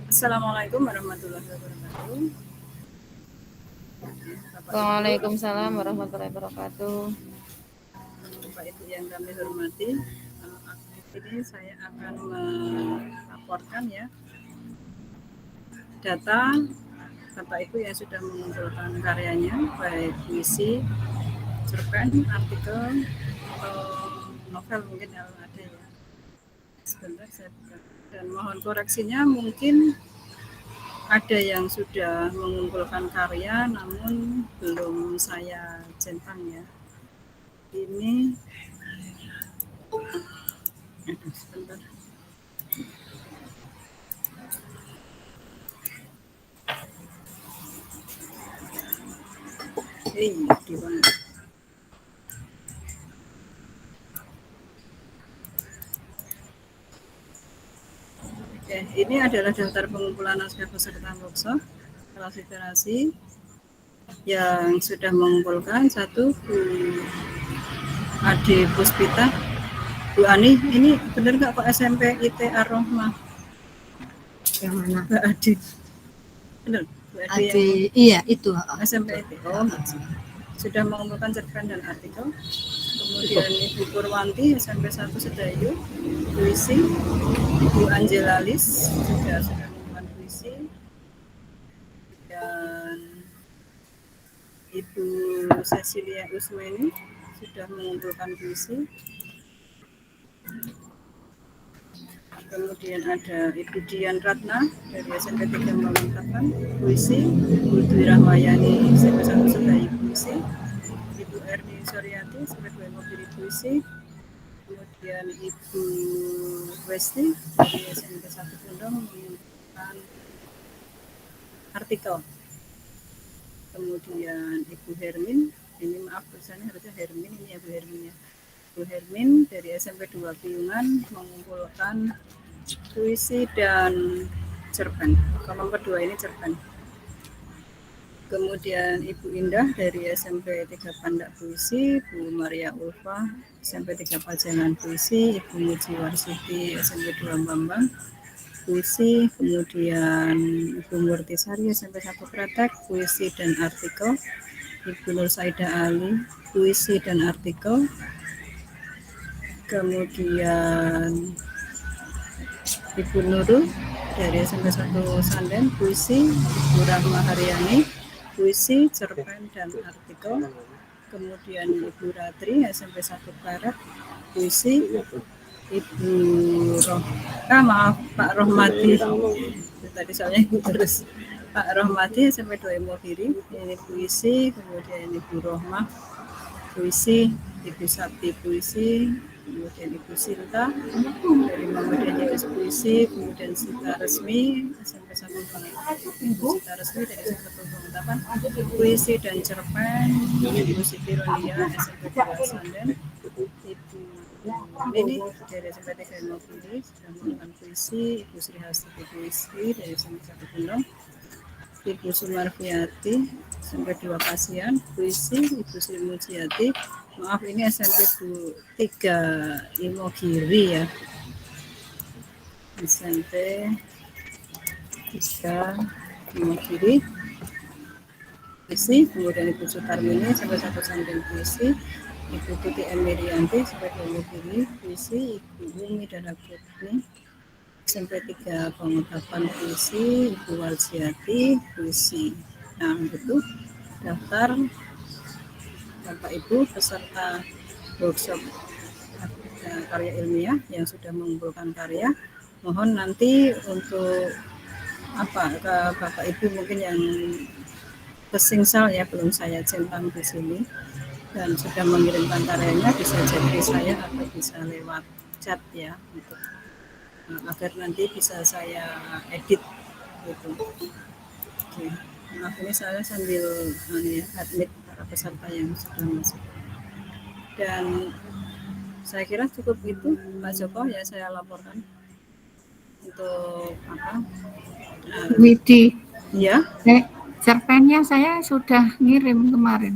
Assalamualaikum warahmatullahi wabarakatuh. Bapak Ibu, Waalaikumsalam warahmatullahi wabarakatuh. Bapak Ibu yang kami hormati, ini saya akan melaporkan ya data Bapak Ibu yang sudah mengumpulkan karyanya, baik puisi, cerpen, artikel, atau novel mungkin kalau ada ya. Sebentar saya buka. Dan mohon koreksinya, mungkin ada yang sudah mengumpulkan karya namun belum saya centang ya. Ini sebentar. Gimana? Oke, ini adalah daftar pengumpulan naskah peserta workshop kelas literasi yang sudah mengumpulkan satu Bu Ade Puspita. Bu Ani, ini benar nggak Pak SMP IT Ar-Rahmah? Yang mana? Mbak Ade. Benar, Bu Ade Ade, yang iya itu. SMP IT. Oh, sudah mengumpulkan cerpen dan artikel. Kemudian Ibu Purwanti SMP 1 Sedayu, puisi. Ibu Angela Lis juga sudah mengumpulkan puisi. Dan Ibu Cecilia Usmeni sudah mengumpulkan puisi. Kemudian ada Ibu Dian Ratna dari SMP 3 mengungkapkan puisi. Ibu Dwi Rahmayani SMP 1 Sedayu puisi. Ibu Erni Suryati SMP 2 Mobili puisi. Kemudian Ibu Westi dari SMP 1 Pundong mengumpulkan artikel. Kemudian Ibu Hermin, ini maaf tulisannya harusnya Hermin, ini ya Bu Hermin ya. Bu Hermin dari SMP 2 Piungan mengumpulkan puisi dan cerpen. Kolom kedua ini cerpen. Kemudian Ibu Indah dari SMP 3 Pandak Puisi, Bu Maria Ulfa SMP 3 Pajangan Puisi, Ibu Muji Warsiti SMP 2 Bambang puisi. Kemudian Ibu Murtisari SMP 1 Kretek, puisi dan artikel. Ibu Nur Saida Ali, puisi dan artikel. Kemudian Ibu Nurul dari SMP 1 Sanden, puisi. Ibu Rahma Haryani, puisi, cerpen dan artikel. Kemudian Ibu Ratri SMP 1 Karet, puisi. Ibu Pak Rohmati, tadi soalnya Ibu terus. Pak Rohmati SMP 2 Imogiri, ini puisi. Kemudian Ibu Rohmah, puisi. Ibu Sakti, puisi. Kemudian Ibu Sinta dari Muhammadiyah puisi. Kemudian Sita Resmi SMP 1 Ibu Sita Resmi dari SMP 1 puisi dan cerpen. Ibu Siti Rodia SMP 2 Sanden. Ibu ini dari SMP 3 Imogiri sudah melakukan puisi. Ibu Sri Hasti puisi dari SMP 1 Gunung. Ibu Sumarfiati SMP 2 Kasihan, puisi. Ibu Sri Mujiati, maaf ini SMP 3 Imogiri ya, SMP 3 Imogiri, puisi. Kemudian Ibu Sutarmini SMP 1 Sanden puisi. Ibu Tuti Emirianti SMP 2 Imogiri, puisi. Ibu Umi Daraputni SMP 3 Pengungkapan puisi. Ibu Walsiati puisi. Nah, itu daftar Bapak Ibu peserta workshop karya ilmiah yang sudah mengumpulkan karya. Mohon nanti untuk ke Bapak Ibu mungkin yang kesingsal ya, belum saya centang di sini dan sudah mengirimkan karyanya, bisa jadi saya atau bisa lewat chat ya, untuk agar nanti bisa saya edit gitu. Oke. Nah, ini saya sambil admit para peserta yang sudah masuk. Dan saya kira cukup itu Pak Joko ya, saya laporkan untuk Widi. Ya. Cerpennya saya sudah ngirim kemarin.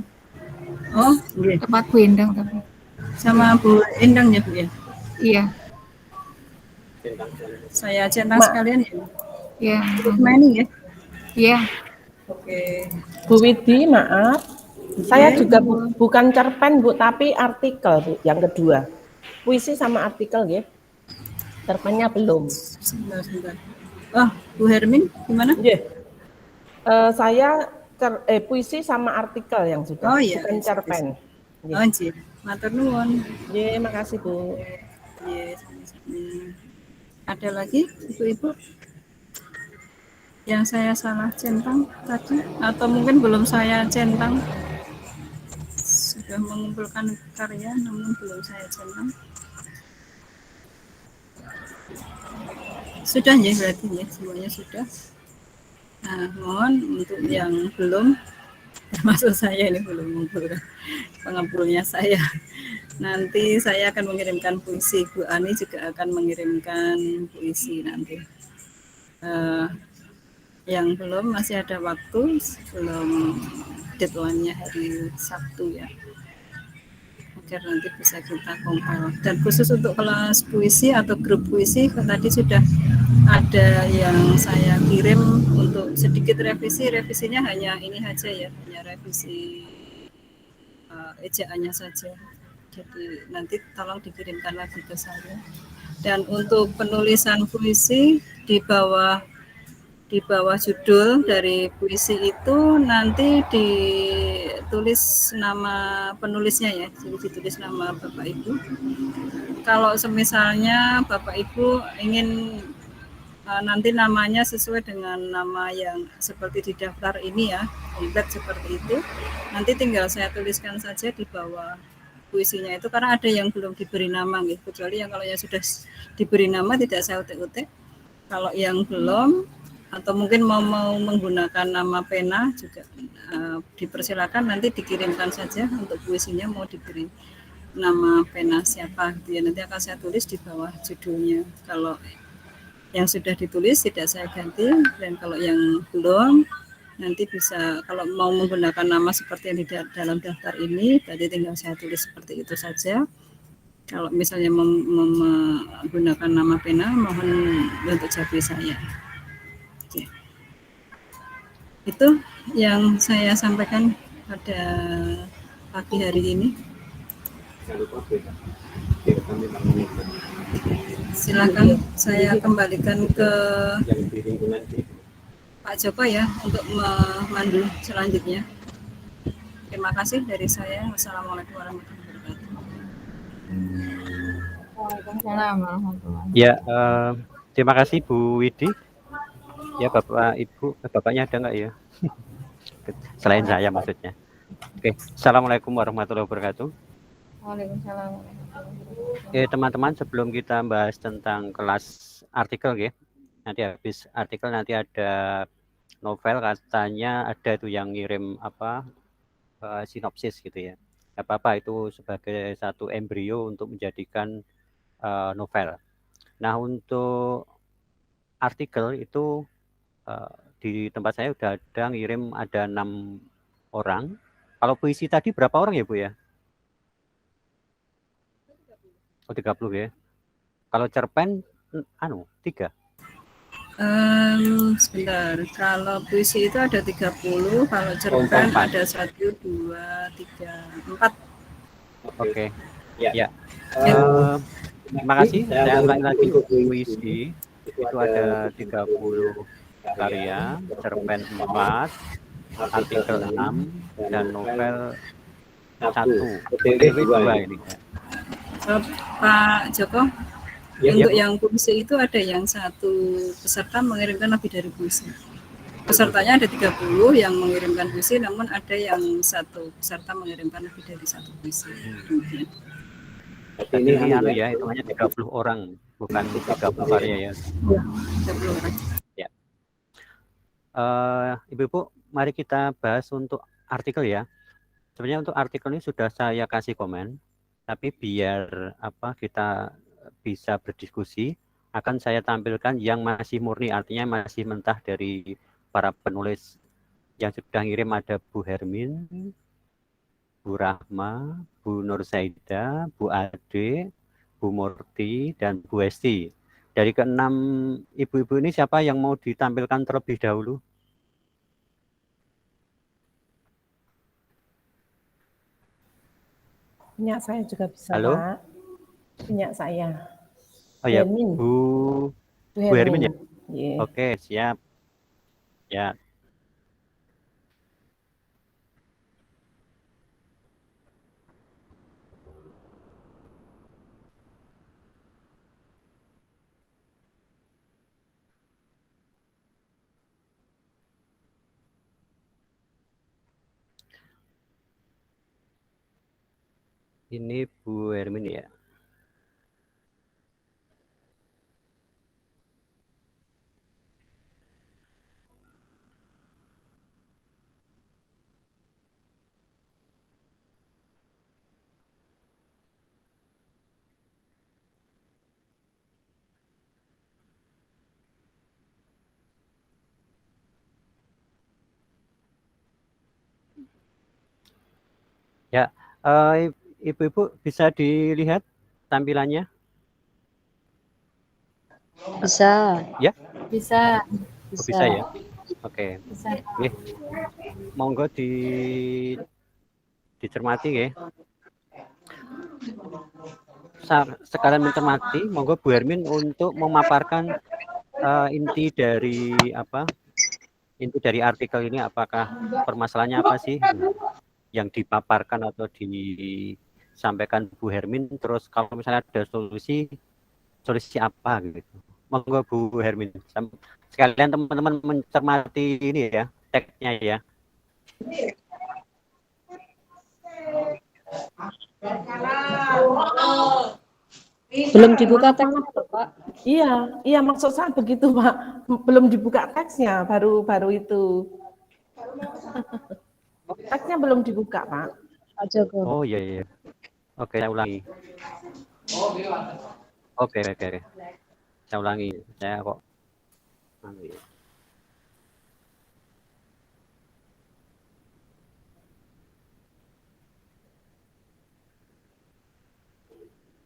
Oh, iya. Tempat Bu Endang tapi. Sama Bu Endang ya Bu ya? Iya. Saya centang sekalian ya. Ya, Cukup mining ya. ya. Oke. Bu Widi, maaf. Saya Iya, juga Bu. bukan cerpen, Bu, tapi artikel, Bu, yang kedua. Puisi sama artikel, ya. Cerpennya belum. Sebentar. Oh, Bu Hermin, gimana? Iya. Saya puisi sama artikel yang sudah, Oh iya, bukan cerpen. oh iya. Matur nuwun. Iya, makasih, Bu. Iya, sama-sama. Ada lagi ibu-ibu yang saya salah centang tadi, atau mungkin belum saya centang? Sudah mengumpulkan karya namun belum saya centang. Sudah ya berarti ya, semuanya sudah. Nah, mohon untuk yang belum, termasuk saya ini belum mengumpulkan, pengepulnya saya. Nanti saya akan mengirimkan puisi, Bu Ani juga akan mengirimkan puisi nanti. Yang belum masih ada waktu, sebelum deadline-nya hari Sabtu ya, agar nanti bisa kita compile. Dan khusus untuk kelas puisi atau grup puisi, tadi sudah ada yang saya kirim untuk sedikit revisi. Revisinya hanya ini saja ya, hanya revisi ejaannya saja. Jadi nanti tolong dikirimkan lagi ke saya. Dan untuk penulisan puisi di bawah judul dari puisi itu nanti ditulis nama penulisnya ya, jadi ditulis nama Bapak Ibu. Kalau semisalnya Bapak Ibu ingin nanti namanya sesuai dengan nama yang seperti di daftar ini ya, komplit seperti itu, nanti tinggal saya tuliskan saja di bawah puisinya itu, karena ada yang belum diberi nama gitu. Kecuali yang kalau yang sudah diberi nama tidak saya utik-utik. Kalau yang belum atau mungkin mau menggunakan nama pena juga dipersilakan, nanti dikirimkan saja untuk puisinya mau diberi nama pena siapa gitu ya, nanti akan saya tulis di bawah judulnya. Kalau yang sudah ditulis tidak saya ganti, dan kalau yang belum nanti bisa, kalau mau menggunakan nama seperti yang di dalam daftar ini berarti tinggal saya tulis seperti itu saja. Kalau misalnya menggunakan nama pena, mohon untuk japri saya. Oke. Itu yang saya sampaikan pada pagi hari ini. Silakan saya kembalikan ke Pak Joko ya untuk memandu selanjutnya. Terima kasih dari saya. Wassalamualaikum warahmatullahi wabarakatuh. Waalaikumsalam warahmatullahi wabarakatuh. Ya, terima kasih Bu Widi. Ya, Bapak Ibu, bapaknya ada nggak ya? Selain saya maksudnya. Oke, Assalamualaikum warahmatullahi wabarakatuh. Waalaikumsalam. Teman-teman, sebelum kita bahas tentang kelas artikel ya, nanti habis artikel nanti ada novel, katanya ada itu yang ngirim sinopsis gitu ya. Apa-apa itu sebagai satu embrio untuk menjadikan novel. Nah, untuk artikel itu di tempat saya udah ada ngirim ada 6 orang. Kalau puisi tadi berapa orang ya Bu ya? Oh 30 ya. Kalau cerpen 3. Sebentar, kalau puisi itu ada 30, kalau cerpen ada 1, 2, 3, 4. Oke. Ya. Terima kasih. Saya ulangi lagi, puisi itu ada 30 karya, cerpen 4, artikel 6, dan novel 1. OTW 2 ini. Pak Joko, untuk yang puisi itu ada yang satu peserta mengirimkan lebih dari puisi. Pesertanya ada 30 yang mengirimkan puisi, namun ada yang satu peserta mengirimkan lebih dari satu puisi. Ini hitungannya 30 orang, bukan 30 karya ya. 30 orang. Ya. Ibu-ibu, mari kita bahas untuk artikel ya. Sebenarnya untuk artikel ini sudah saya kasih komen, tapi biar kita bisa berdiskusi, akan saya tampilkan yang masih murni, artinya masih mentah dari para penulis. Yang sudah ngirim ada Bu Hermin, Bu Rahma, Bu Nur Saida, Bu Ade, Bu Murti, dan Bu Esti. Dari keenam ibu-ibu ini siapa yang mau ditampilkan terlebih dahulu? Punya saya juga bisa, Halo? Pak. Punya saya. Oh ya, Hermin. Bu Hermin ya? Yeah. Oke, siap. Ya. Ini Bu Hermin ya. Ya, ibu-ibu bisa dilihat tampilannya? Bisa. Ya? Bisa. Oh, bisa ya? Oke. Bisa. Nggih. Monggo dicermati nggih. Sekalian mencermati, monggo Bu Hermin untuk memaparkan inti dari artikel ini, apakah permasalahannya apa sih yang dipaparkan atau disampaikan Bu Hermin, terus kalau misalnya ada solusi apa gitu. Monggo Bu Hermin. Sekalian teman-teman mencermati ini ya, teksnya ya. Belum dibuka teksnya, Pak. Iya, maksud saya begitu, Pak. Belum dibuka teksnya, baru itu. Teksnya belum dibuka, Pak. Pak Joko. Oh iya. Oke, saya ulangi. Oke. Saya ulangi. Saya kok.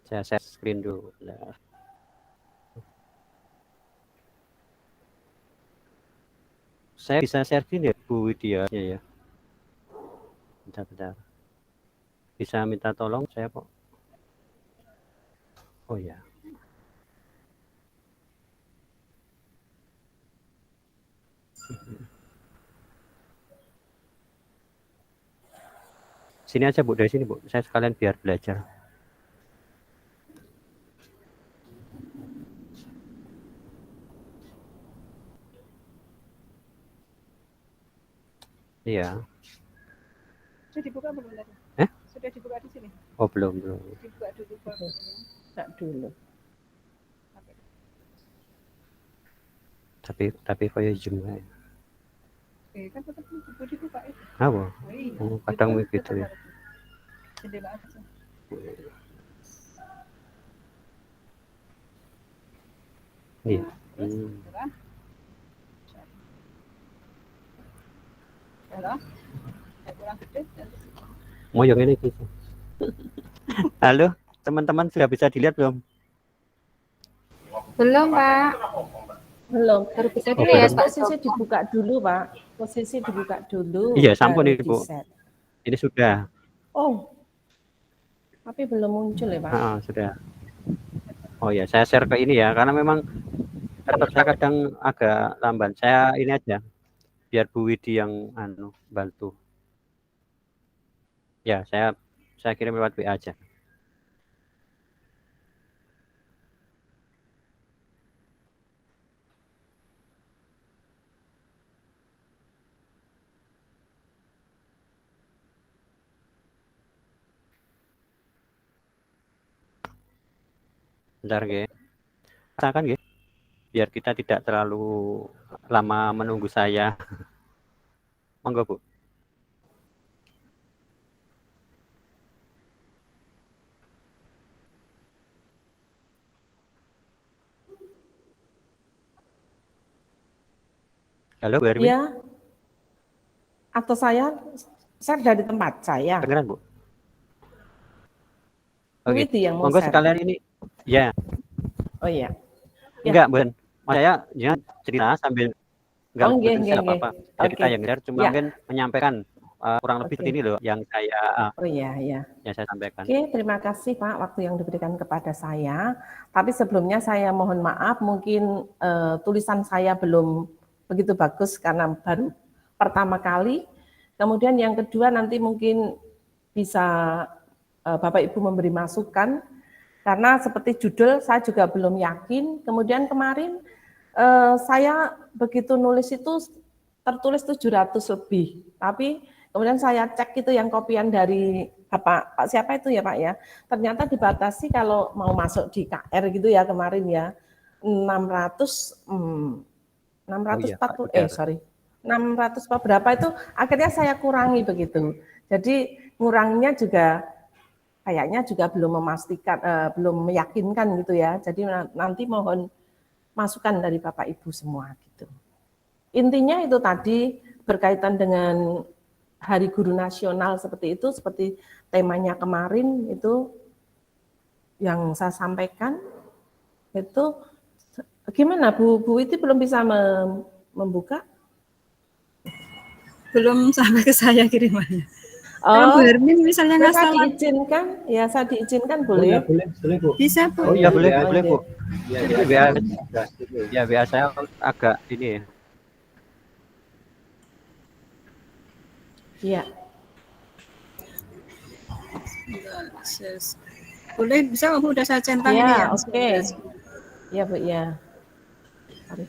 Saya share screen dulu. Saya bisa share screen ya, Bu Widya ya. Bentar. Bisa minta tolong saya kok. Oh ya. Sini aja Bu, dari sini Bu. Saya sekalian biar belajar. Iya. Sudah dibuka belum tadi? Sudah dibuka di sini? Oh belum. Dibuka dulu baru. Enggak dulu. Tapi kaya Zoom ya. Kan tetap dibuka itu. Apa? Oh, kadang begitu ya. Jendela aja. Iya. Mau yang ini gitu. Halo, teman-teman sudah bisa dilihat belum? Belum, Pak. Belum. Baru bisa Oh, dilihat, Ini Pak. posisi dibuka dulu, Pak. Posisi dibuka dulu. Iya, sampun baru ini, Bu. di-set. Ini sudah. Oh. Tapi belum muncul ya, Pak? Sudah. Oh ya, saya share ke ini ya, karena memang laptop saya kadang agak lamban. Saya ini aja, biar Bu Widi yang bantu. Ya, saya kirim lewat WA aja. Bentar, nggih. Rasakan nggih, biar kita tidak terlalu lama menunggu saya. Monggo, Bu. Halo, Bu Hermin. Iya. Atau saya dari tempat saya. Dengeran, Bu? Oke. Widi yang mau Monggo share. sekalian ini. Ya. Oh iya. Ya. Enggak, Bun. Saya jangan cerita sambil enggak Oh, nggih, Bun, nggih, enggak nggih. apa-apa. Jadi Oke. saya ngejar cuma Ya. mungkin menyampaikan kurang lebih Oke. seperti ini loh yang saya Oh iya, iya. yang saya sampaikan. Oke, terima kasih Pak waktu yang diberikan kepada saya. Tapi sebelumnya saya mohon maaf, mungkin tulisan saya belum begitu bagus karena baru pertama kali. Kemudian yang kedua nanti mungkin bisa Bapak Ibu memberi masukan, karena seperti judul saya juga belum yakin. Kemudian kemarin saya begitu nulis itu tertulis 700 lebih, tapi kemudian saya cek itu yang kopian dari Pak siapa itu ya Pak ya, ternyata dibatasi kalau mau masuk di KR gitu ya kemarin ya, 640 sorry 600 berapa itu, akhirnya saya kurangi begitu. Jadi nguranginya juga kayaknya juga belum memastikan, belum meyakinkan gitu ya. Jadi nanti mohon masukan dari Bapak Ibu semua gitu. Intinya itu tadi berkaitan dengan Hari Guru Nasional seperti itu, seperti temanya kemarin itu yang saya sampaikan. Itu gimana Bu itu belum bisa membuka? Belum sampai ke saya kirimannya. Oh, Bu Hermin misalnya nggak saya salah. diizinkan, ya saya diizinkan boleh? Boleh Bu. Bisa Bu. Oh iya boleh Bu. Ya, Ini WA saya agak ini ya. Iya. Boleh, bisa Bu, udah saya centang Ya, ini ya. Oke. Ya Bu, ya. Sorry.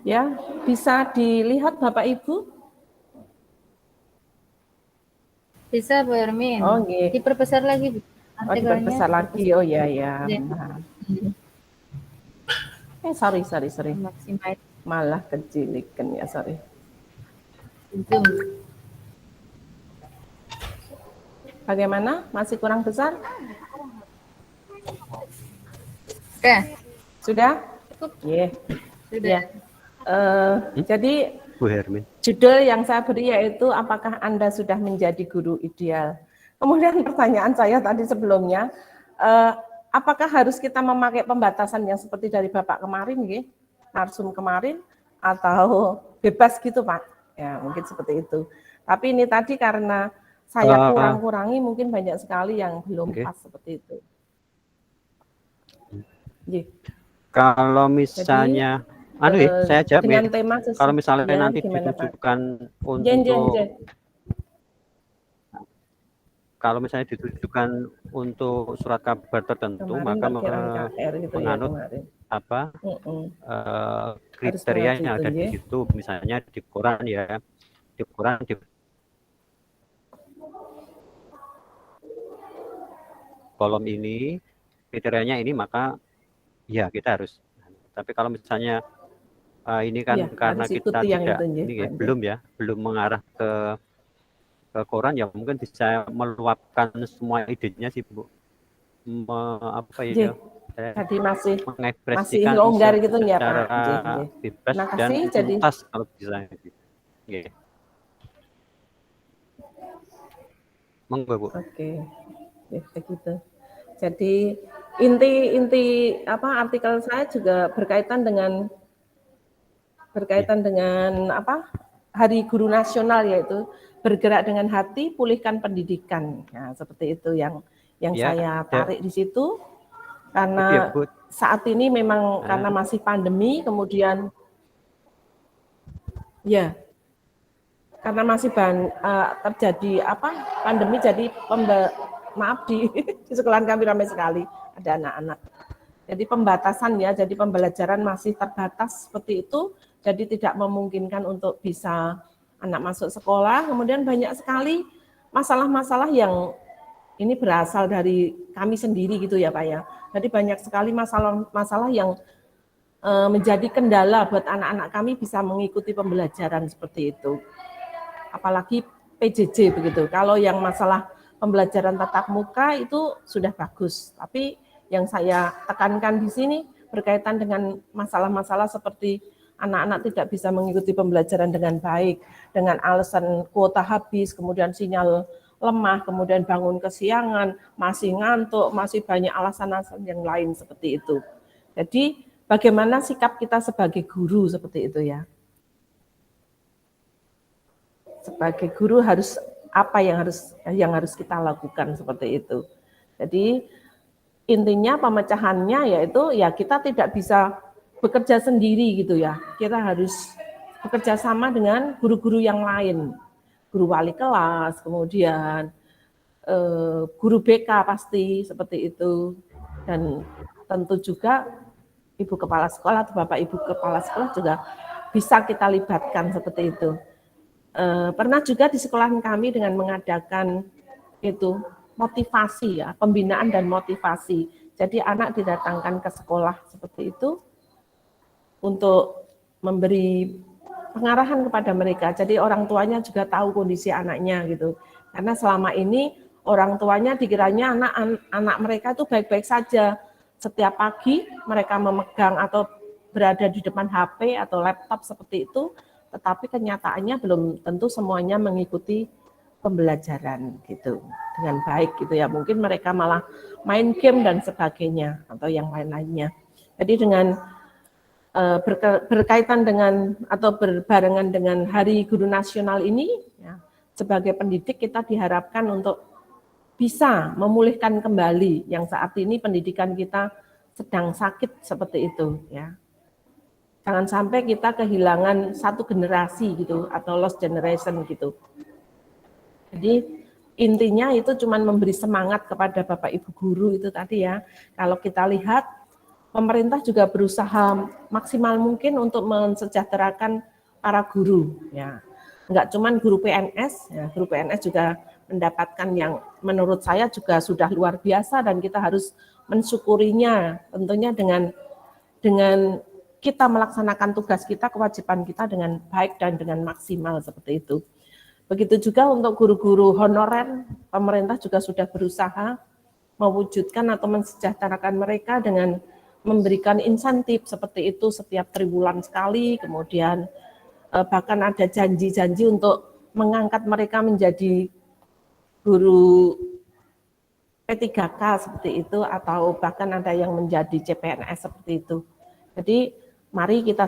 Ya, bisa dilihat Bapak Ibu? Bisa Bu Hermin. Oh, nggih. Diperbesar lagi Bu. Oh, diperbesar lagi. Oh ya ya. Ya. Sorry. Maksimal Malah kecilikan ya, sorry. zoom. Bagaimana? Masih kurang besar? Oke. Sudah? Cukup. Yeah. Sudah. Ya. Jadi Bu Hermin. judul yang saya beri yaitu apakah Anda sudah menjadi guru ideal? Kemudian pertanyaan saya tadi sebelumnya, apakah harus kita memakai pembatasan yang seperti dari Bapak kemarin, narsum kemarin, atau bebas gitu Pak? Ya mungkin seperti itu. Tapi ini tadi karena saya kurang-kurangi, mungkin banyak sekali yang belum pas seperti itu. Kalau misalnya saya jawab dengan ya. tema Kalau misalnya ya, nanti ditujukan untuk kalau misalnya ditujukan untuk surat kabar tertentu, maka menganut apa kriteria yang ada di situ, misalnya di Quran ya, di Quran di kolom ini kriterianya ini, maka ya kita harus. Tapi kalau misalnya ini kan ya, karena kita tidak ini ya, belum mengarah ke Quran, ya mungkin bisa meluapkan semua idenya sih Bu. Tadi masih mengekspresikan longgar gitu ya Pak. Bebas dan tuntas kalau bisa. Nggih. Monggo Bu. Oke. Begitu. Jadi inti artikel saya juga berkaitan dengan Hari Guru Nasional, yaitu bergerak dengan hati, pulihkan pendidikan. Nah, seperti itu yang saya tarik di situ, karena saat ini memang karena masih pandemi, kemudian karena masih terjadi pandemi, jadi maaf di sekolahan kami ramai sekali ada anak-anak. Jadi pembatasan ya, jadi pembelajaran masih terbatas seperti itu, jadi tidak memungkinkan untuk bisa anak masuk sekolah. Kemudian banyak sekali masalah-masalah yang ini berasal dari kami sendiri gitu ya Pak ya. Jadi banyak sekali masalah-masalah yang menjadi kendala buat anak-anak kami bisa mengikuti pembelajaran seperti itu. Apalagi PJJ begitu. Kalau yang masalah pembelajaran tatap muka itu sudah bagus, tapi yang saya tekankan di sini berkaitan dengan masalah-masalah seperti anak-anak tidak bisa mengikuti pembelajaran dengan baik, dengan alasan kuota habis, kemudian sinyal lemah, kemudian bangun kesiangan, masih ngantuk, masih banyak alasan-alasan yang lain seperti itu. Jadi bagaimana sikap kita sebagai guru seperti itu ya? Sebagai guru harus apa yang harus kita lakukan seperti itu. Jadi intinya pemecahannya yaitu ya kita tidak bisa bekerja sendiri gitu ya. Kita harus bekerja sama dengan guru-guru yang lain. Guru wali kelas, kemudian guru BK pasti seperti itu. Dan tentu juga ibu kepala sekolah atau bapak ibu kepala sekolah juga bisa kita libatkan seperti itu. Pernah juga di sekolahan kami dengan mengadakan itu motivasi ya, pembinaan dan motivasi. Jadi anak didatangkan ke sekolah seperti itu untuk memberi pengarahan kepada mereka. Jadi orang tuanya juga tahu kondisi anaknya gitu. Karena selama ini orang tuanya dikiranya anak mereka itu baik-baik saja. Setiap pagi mereka memegang atau berada di depan HP atau laptop seperti itu, tetapi kenyataannya belum tentu semuanya mengikuti pembelajaran gitu dengan baik gitu ya. Mungkin mereka malah main game dan sebagainya atau yang lain-lainnya. Jadi dengan berkaitan dengan atau berbarengan dengan Hari Guru Nasional ini ya, sebagai pendidik kita diharapkan untuk bisa memulihkan kembali yang saat ini pendidikan kita sedang sakit seperti itu ya. Jangan sampai kita kehilangan satu generasi gitu atau lost generation gitu. Jadi intinya itu cuma memberi semangat kepada Bapak Ibu guru itu tadi ya. Kalau kita lihat pemerintah juga berusaha maksimal mungkin untuk mensejahterakan para guru ya. Enggak cuma guru PNS ya, guru PNS juga mendapatkan yang menurut saya juga sudah luar biasa dan kita harus mensyukurinya tentunya dengan kita melaksanakan tugas kita, kewajiban kita dengan baik dan dengan maksimal seperti itu. Begitu juga untuk guru-guru honorer, pemerintah juga sudah berusaha mewujudkan atau mensejahterakan mereka dengan memberikan insentif seperti itu setiap triwulan sekali, kemudian bahkan ada janji-janji untuk mengangkat mereka menjadi guru P3K seperti itu, atau bahkan ada yang menjadi CPNS seperti itu. Jadi mari kita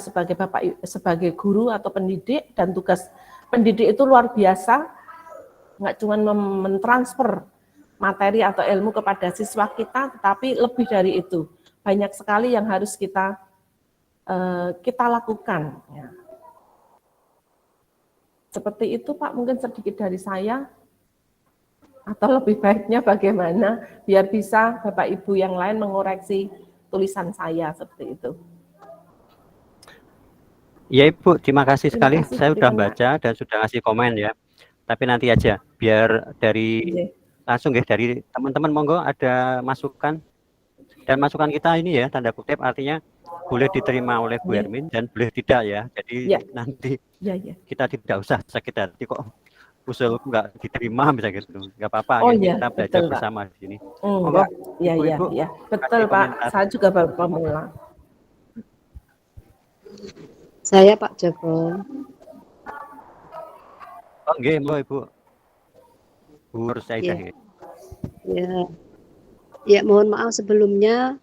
sebagai guru atau pendidik, dan tugas pendidik itu luar biasa, nggak cuma mentransfer materi atau ilmu kepada siswa kita, tetapi lebih dari itu banyak sekali yang harus kita lakukan. Ya. Seperti itu Pak, mungkin sedikit dari saya. Atau lebih baiknya bagaimana biar bisa Bapak Ibu yang lain mengoreksi tulisan saya seperti itu. Ya Ibu, terima kasih sekali. Kasih, saya sudah baca dan sudah ngasih komen ya. Tapi nanti aja, biar dari langsung ya dari teman-teman monggo ada masukan. Dan masukan kita ini ya, tanda kutip artinya boleh diterima oleh Bu Hermin dan boleh tidak ya. Jadi nanti kita tidak usah sakit hati kok usul nggak diterima bisa gitu, nggak apa-apa. Kita belajar betul, bersama di sini. Iya, betul Pak. Saya juga baru pemula. Saya Pak Joko. Oh nggih, Ibu. Bu Rusaidah. Ya, mohon maaf sebelumnya.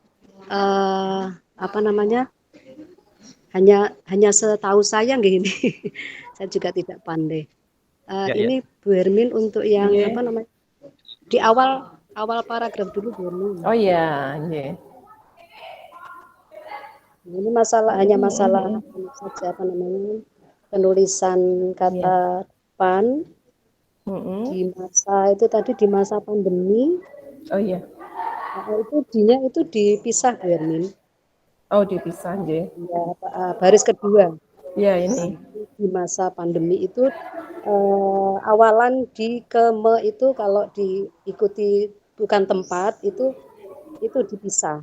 Hanya setahu saya gini. Saya juga tidak pandai. Ini Bu Hermin untuk yang di awal paragraf dulu Bu Hermin. Oh iya, Ini hanya masalah saja penulisan kata depan di masa itu tadi di masa pandemi. Oh iya. Itu itu dipisah Bu Hermin. Oh dipisah ya. Ya, baris kedua. Ya ini. Di masa pandemi itu awalan di keme itu kalau diikuti bukan tempat itu dipisah.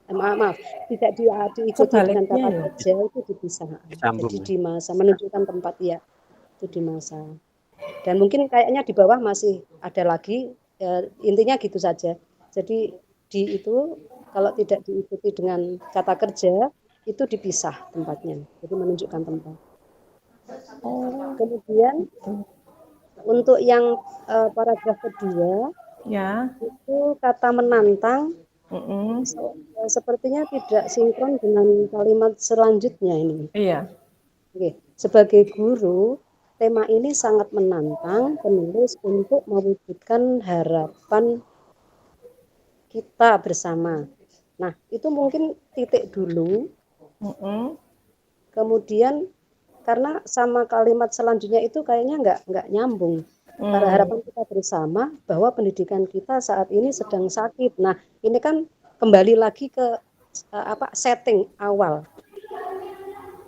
Maaf, tidak diikuti dengan kata kerja itu dipisah. Jadi di masa menunjukkan tempat ya itu di masa. Dan mungkin kayaknya di bawah masih ada lagi intinya gitu saja. Jadi di itu kalau tidak diikuti dengan kata kerja itu dipisah tempatnya, jadi menunjukkan tempat. Oh, Kemudian untuk yang paragraf kedua ya. itu kata menantang Mm-mm. sepertinya tidak sinkron dengan kalimat selanjutnya ini. Iya. Oke. Sebagai guru, tema ini sangat menantang penulis untuk mewujudkan harapan kita bersama. Nah, itu mungkin titik dulu. Mm-mm. Kemudian karena sama kalimat selanjutnya itu kayaknya nggak nyambung. Para harapan kita bersama bahwa pendidikan kita saat ini sedang sakit. Nah, ini kan kembali lagi ke setting awal.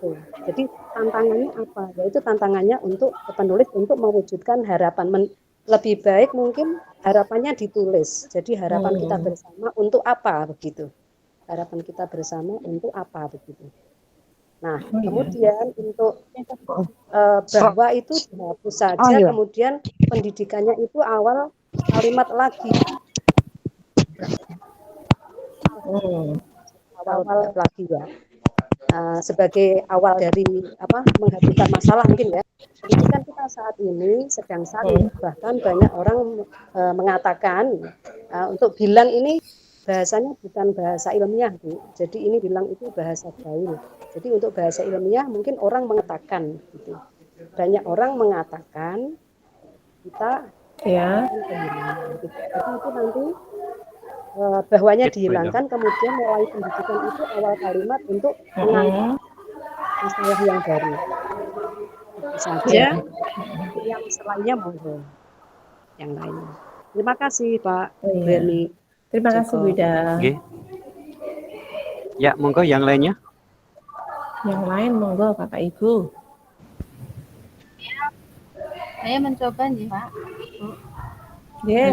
Tuh. Jadi tantangannya apa? Yaitu tantangannya untuk penulis untuk mewujudkan harapan. Lebih baik mungkin harapannya ditulis. Jadi harapan kita bersama untuk apa begitu? Harapan kita bersama untuk apa begitu? Nah, kemudian untuk bahwa itu dihapus saja, kemudian pendidikannya itu awal kalimat lagi. Awal lagi ya. Sebagai awal dari menghadapi masalah mungkin ya. Pendidikan kita saat ini sedang sakit. Bahkan banyak orang mengatakan untuk bilang ini bahasanya bukan bahasa ilmiah, Bu. Jadi ini bilang itu bahasa gaul. Jadi untuk bahasa ilmiah mungkin orang mengatakan gitu. Banyak orang mengatakan kita kehilangan. Gitu. Jadi itu nanti bahwanya dihilangkan, kemudian mulai pendidikan itu awal kalimat untuk mengangkat masalah yang baru. Itu saja. Yang selainnya monggo. Yang lainnya. Terima kasih Pak Berni. Terima kasih Bu Ida. Oke. Ya, monggo yang lainnya. Yang lain monggo Bapak Ibu. Saya mencoba nih Pak.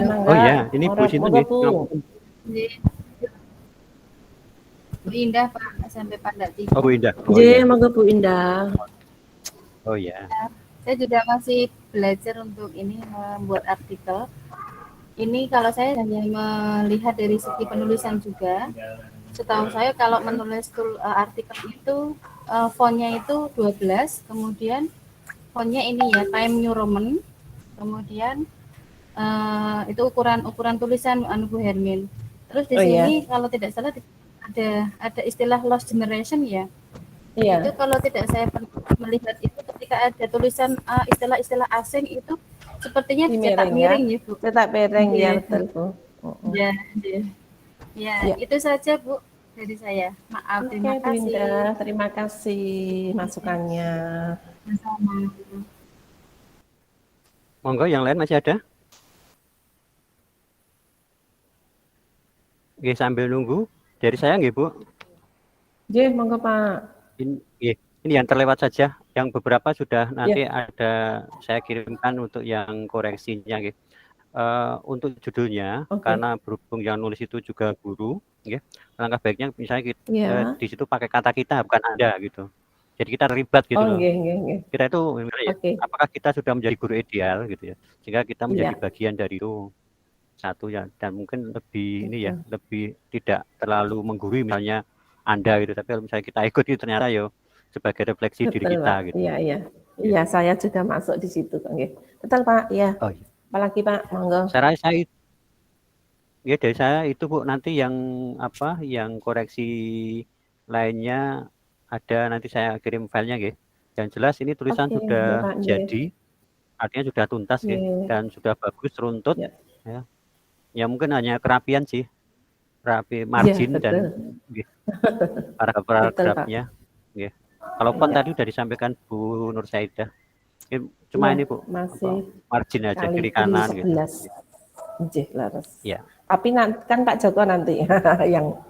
Mangga. Oh ya, ini Bu Sinta nih. Bu Indah Pak, SMP Panda 3. Oh Bu Indah. Monggo Bu Indah. Oh ya. Saya juga masih belajar untuk ini membuat artikel. Ini kalau saya hanya melihat dari segi penulisan juga. Setahu saya kalau menulis artikel itu fontnya itu 12, kemudian fontnya ini ya Time New Roman, kemudian itu ukuran tulisan Bu Hermin. Terus di sini kalau tidak salah ada istilah lost generation ya. Iya. Itu kalau tidak saya melihat itu ketika ada tulisan istilah-istilah asing itu sepertinya dicetak miring ya Bu. Cetak miring ya betul Bu. Ya, itu saja Bu dari saya. Maaf, terima kasih. Indah, terima kasih masukannya. Sama. Monggo yang lain masih ada? Oke, sambil nunggu dari saya nggih Bu. Monggo Pak. Ini yang terlewat saja. Yang beberapa sudah nanti ada saya kirimkan untuk yang koreksinya nggih. Untuk judulnya karena berhubung yang nulis itu juga guru, nggih. Langkah baiknya misalnya kita di situ pakai kata kita bukan Anda gitu. Jadi kita terlibat gitu loh. Kita itu apakah kita sudah menjadi guru ideal gitu ya. Sehingga kita menjadi bagian dari itu. Satu ya, dan mungkin lebih ini ya, lebih tidak terlalu menggurui misalnya Anda gitu, tapi kalau misalnya kita ikut itu ternyata yo sebagai refleksi diri kita gitu. Iya, saya juga masuk di situ betul Pak. Apalagi Pak, monggo. Saya dari saya itu Bu, nanti yang yang koreksi lainnya ada, nanti saya kirim filenya nggih. Yang jelas ini tulisan sudah jadi, artinya sudah tuntas dan sudah bagus runtut ya. Ya mungkin hanya kerapian sih, rapi margin dan paragraf-paragrafnya. Kalau font tadi sudah disampaikan Bu Nur Saidah. Cuma ini Bu, masih margin aja kiri kanan gitu. Ya. Tapi kan Pak Joko nanti yang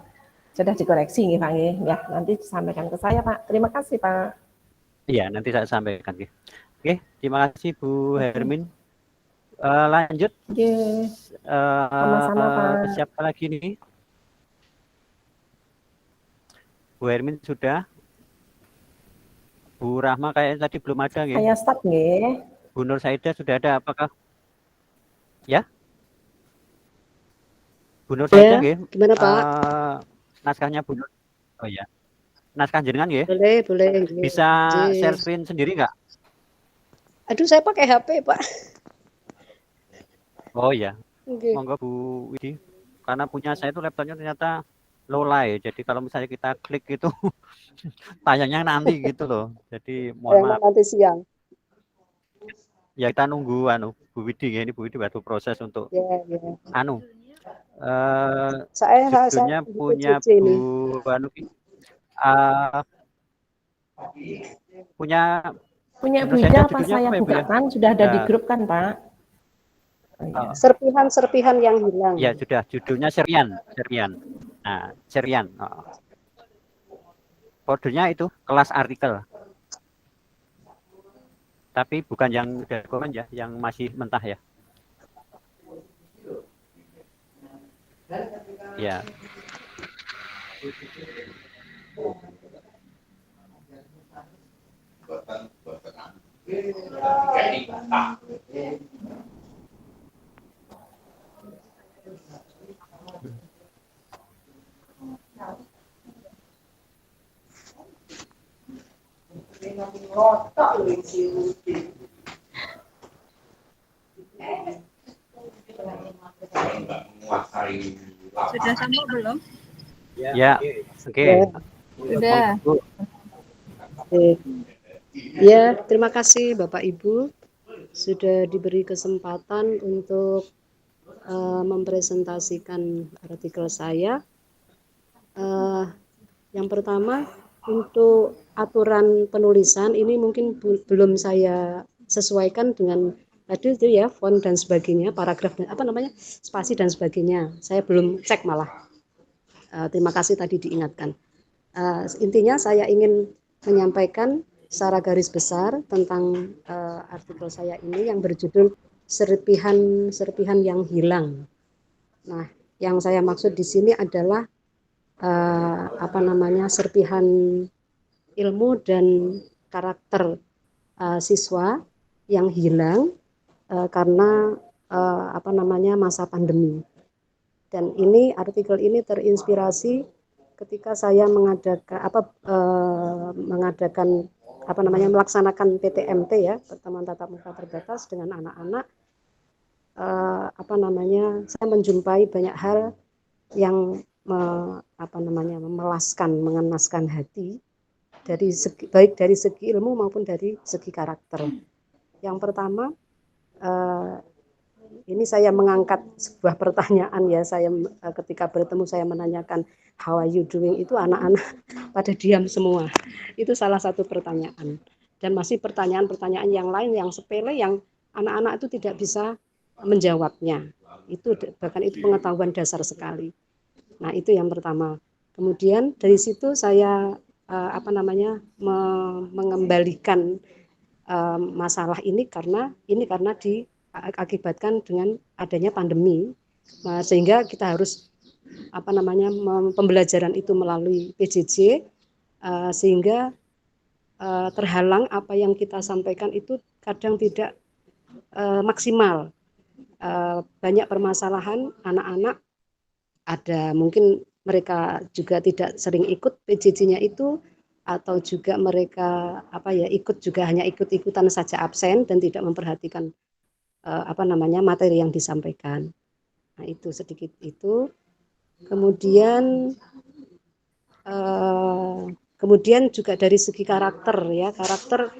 sudah dikoreksi nih Pak ya, nanti disampaikan ke saya Pak. Terima kasih Pak. Iya, nanti saya sampaikan. Oke, terima kasih Bu Hermin. Lanjut. Sama-sama Pak. Siapa lagi nih? Bu Hermin sudah. Bu Rahma kayaknya tadi belum ada nggih. Saya stop nggih. Bu Nur Saidah sudah ada, apakah? Ya? Bu Nur Saidah nggih. Gimana Pak? Naskahnya Bu Nur. Oh ya. naskah jenengan ya? Boleh. Bisa share Yes. screen sendiri nggak? Aduh, saya pakai HP, Pak. Oh iya, Oke. monggo Bu Widi. Karena punya saya itu laptopnya ternyata low light. Jadi kalau misalnya kita klik itu tayangnya nanti gitu loh. Jadi mohon maaf. Nanti siang. Ya kita nunggu Bu Widi ya, ini Bu Widi waktu proses untuk Ya. Saya judulnya di punya PJJ Bu ini. Punya Punya menurut Bu saya Ida pas judulnya saya apa ya, Bu buka ya? kan sudah ada di Ya, grup kan Pak? Oh, iya. Serpihan-serpihan yang hilang. ya sudah, judulnya Serian. Nah, Serian. Oh. Kodenya itu kelas artikel. Tapi bukan yang dokumen ya, yang masih mentah ya. Ya. Sudah sampai belum? Ya, oke. Sudah. Ya, terima kasih Bapak Ibu sudah diberi kesempatan untuk mempresentasikan artikel saya. Yang pertama, untuk aturan penulisan ini mungkin belum saya sesuaikan dengan tadi itu ya, font dan sebagainya, paragraf dan spasi dan sebagainya. Saya belum cek malah. Terima kasih tadi diingatkan. Intinya saya ingin menyampaikan secara garis besar tentang artikel saya ini yang berjudul serpihan yang hilang. Nah, yang saya maksud di sini adalah serpihan ilmu dan karakter siswa yang hilang karena masa pandemi. Dan ini artikel ini terinspirasi ketika saya melaksanakan PTMT ya, pertemuan tatap muka terbatas dengan anak-anak. Saya menjumpai banyak hal yang mengenaskan hati baik dari segi ilmu maupun dari segi karakter. Yang pertama, ini saya mengangkat sebuah pertanyaan ya, saya ketika bertemu saya menanyakan how are you doing, itu anak-anak pada diam semua. Itu salah satu pertanyaan. Dan masih pertanyaan-pertanyaan yang lain yang sepele yang anak-anak itu tidak bisa menjawabnya. Itu bahkan itu pengetahuan dasar sekali. Nah, itu yang pertama. Kemudian dari situ saya mengembalikan masalah ini karena diakibatkan dengan adanya pandemi, sehingga kita harus pembelajaran itu melalui PJJ, sehingga terhalang apa yang kita sampaikan itu kadang tidak maksimal. Banyak permasalahan anak-anak, ada mungkin mereka juga tidak sering ikut PJJ-nya itu, atau juga mereka ikut juga hanya ikut-ikutan saja, absen dan tidak memperhatikan materi yang disampaikan. Nah, itu sedikit itu. Kemudian juga dari segi karakter ya, karakter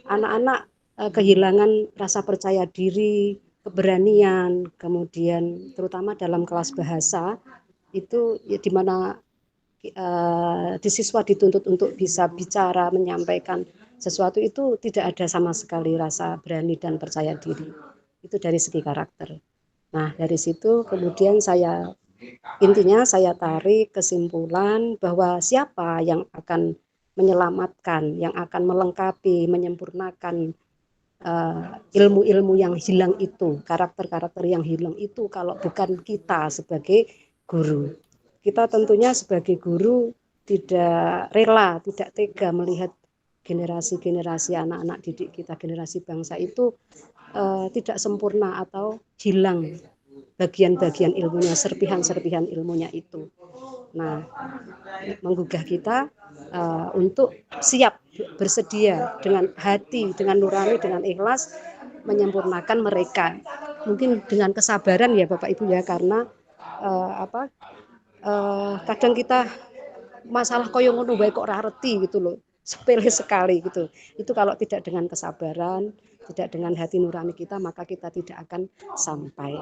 anak-anak kehilangan rasa percaya diri, keberanian, kemudian terutama dalam kelas bahasa itu ya, di mana di siswa dituntut untuk bisa bicara, menyampaikan sesuatu, itu tidak ada sama sekali rasa berani dan percaya diri. Itu dari segi karakter. Nah, dari situ kemudian intinya saya tarik kesimpulan bahwa siapa yang akan menyelamatkan, yang akan melengkapi, menyempurnakan ilmu-ilmu yang hilang itu, karakter-karakter yang hilang itu, kalau bukan kita sebagai guru. Kita tentunya sebagai guru tidak rela, tidak tega melihat generasi-generasi anak-anak didik kita, generasi bangsa itu tidak sempurna atau hilang bagian-bagian ilmunya, serpihan-serpihan ilmunya itu. Nah, menggugah kita untuk siap bersedia dengan hati, dengan nurani, dengan ikhlas menyempurnakan mereka. Mungkin dengan kesabaran ya Bapak Ibu ya, karena kadang kita masalah koyo ngono bae kok ora reti gitu loh. Sepele sekali gitu. Itu kalau tidak dengan kesabaran, tidak dengan hati nurani kita, maka kita tidak akan sampai.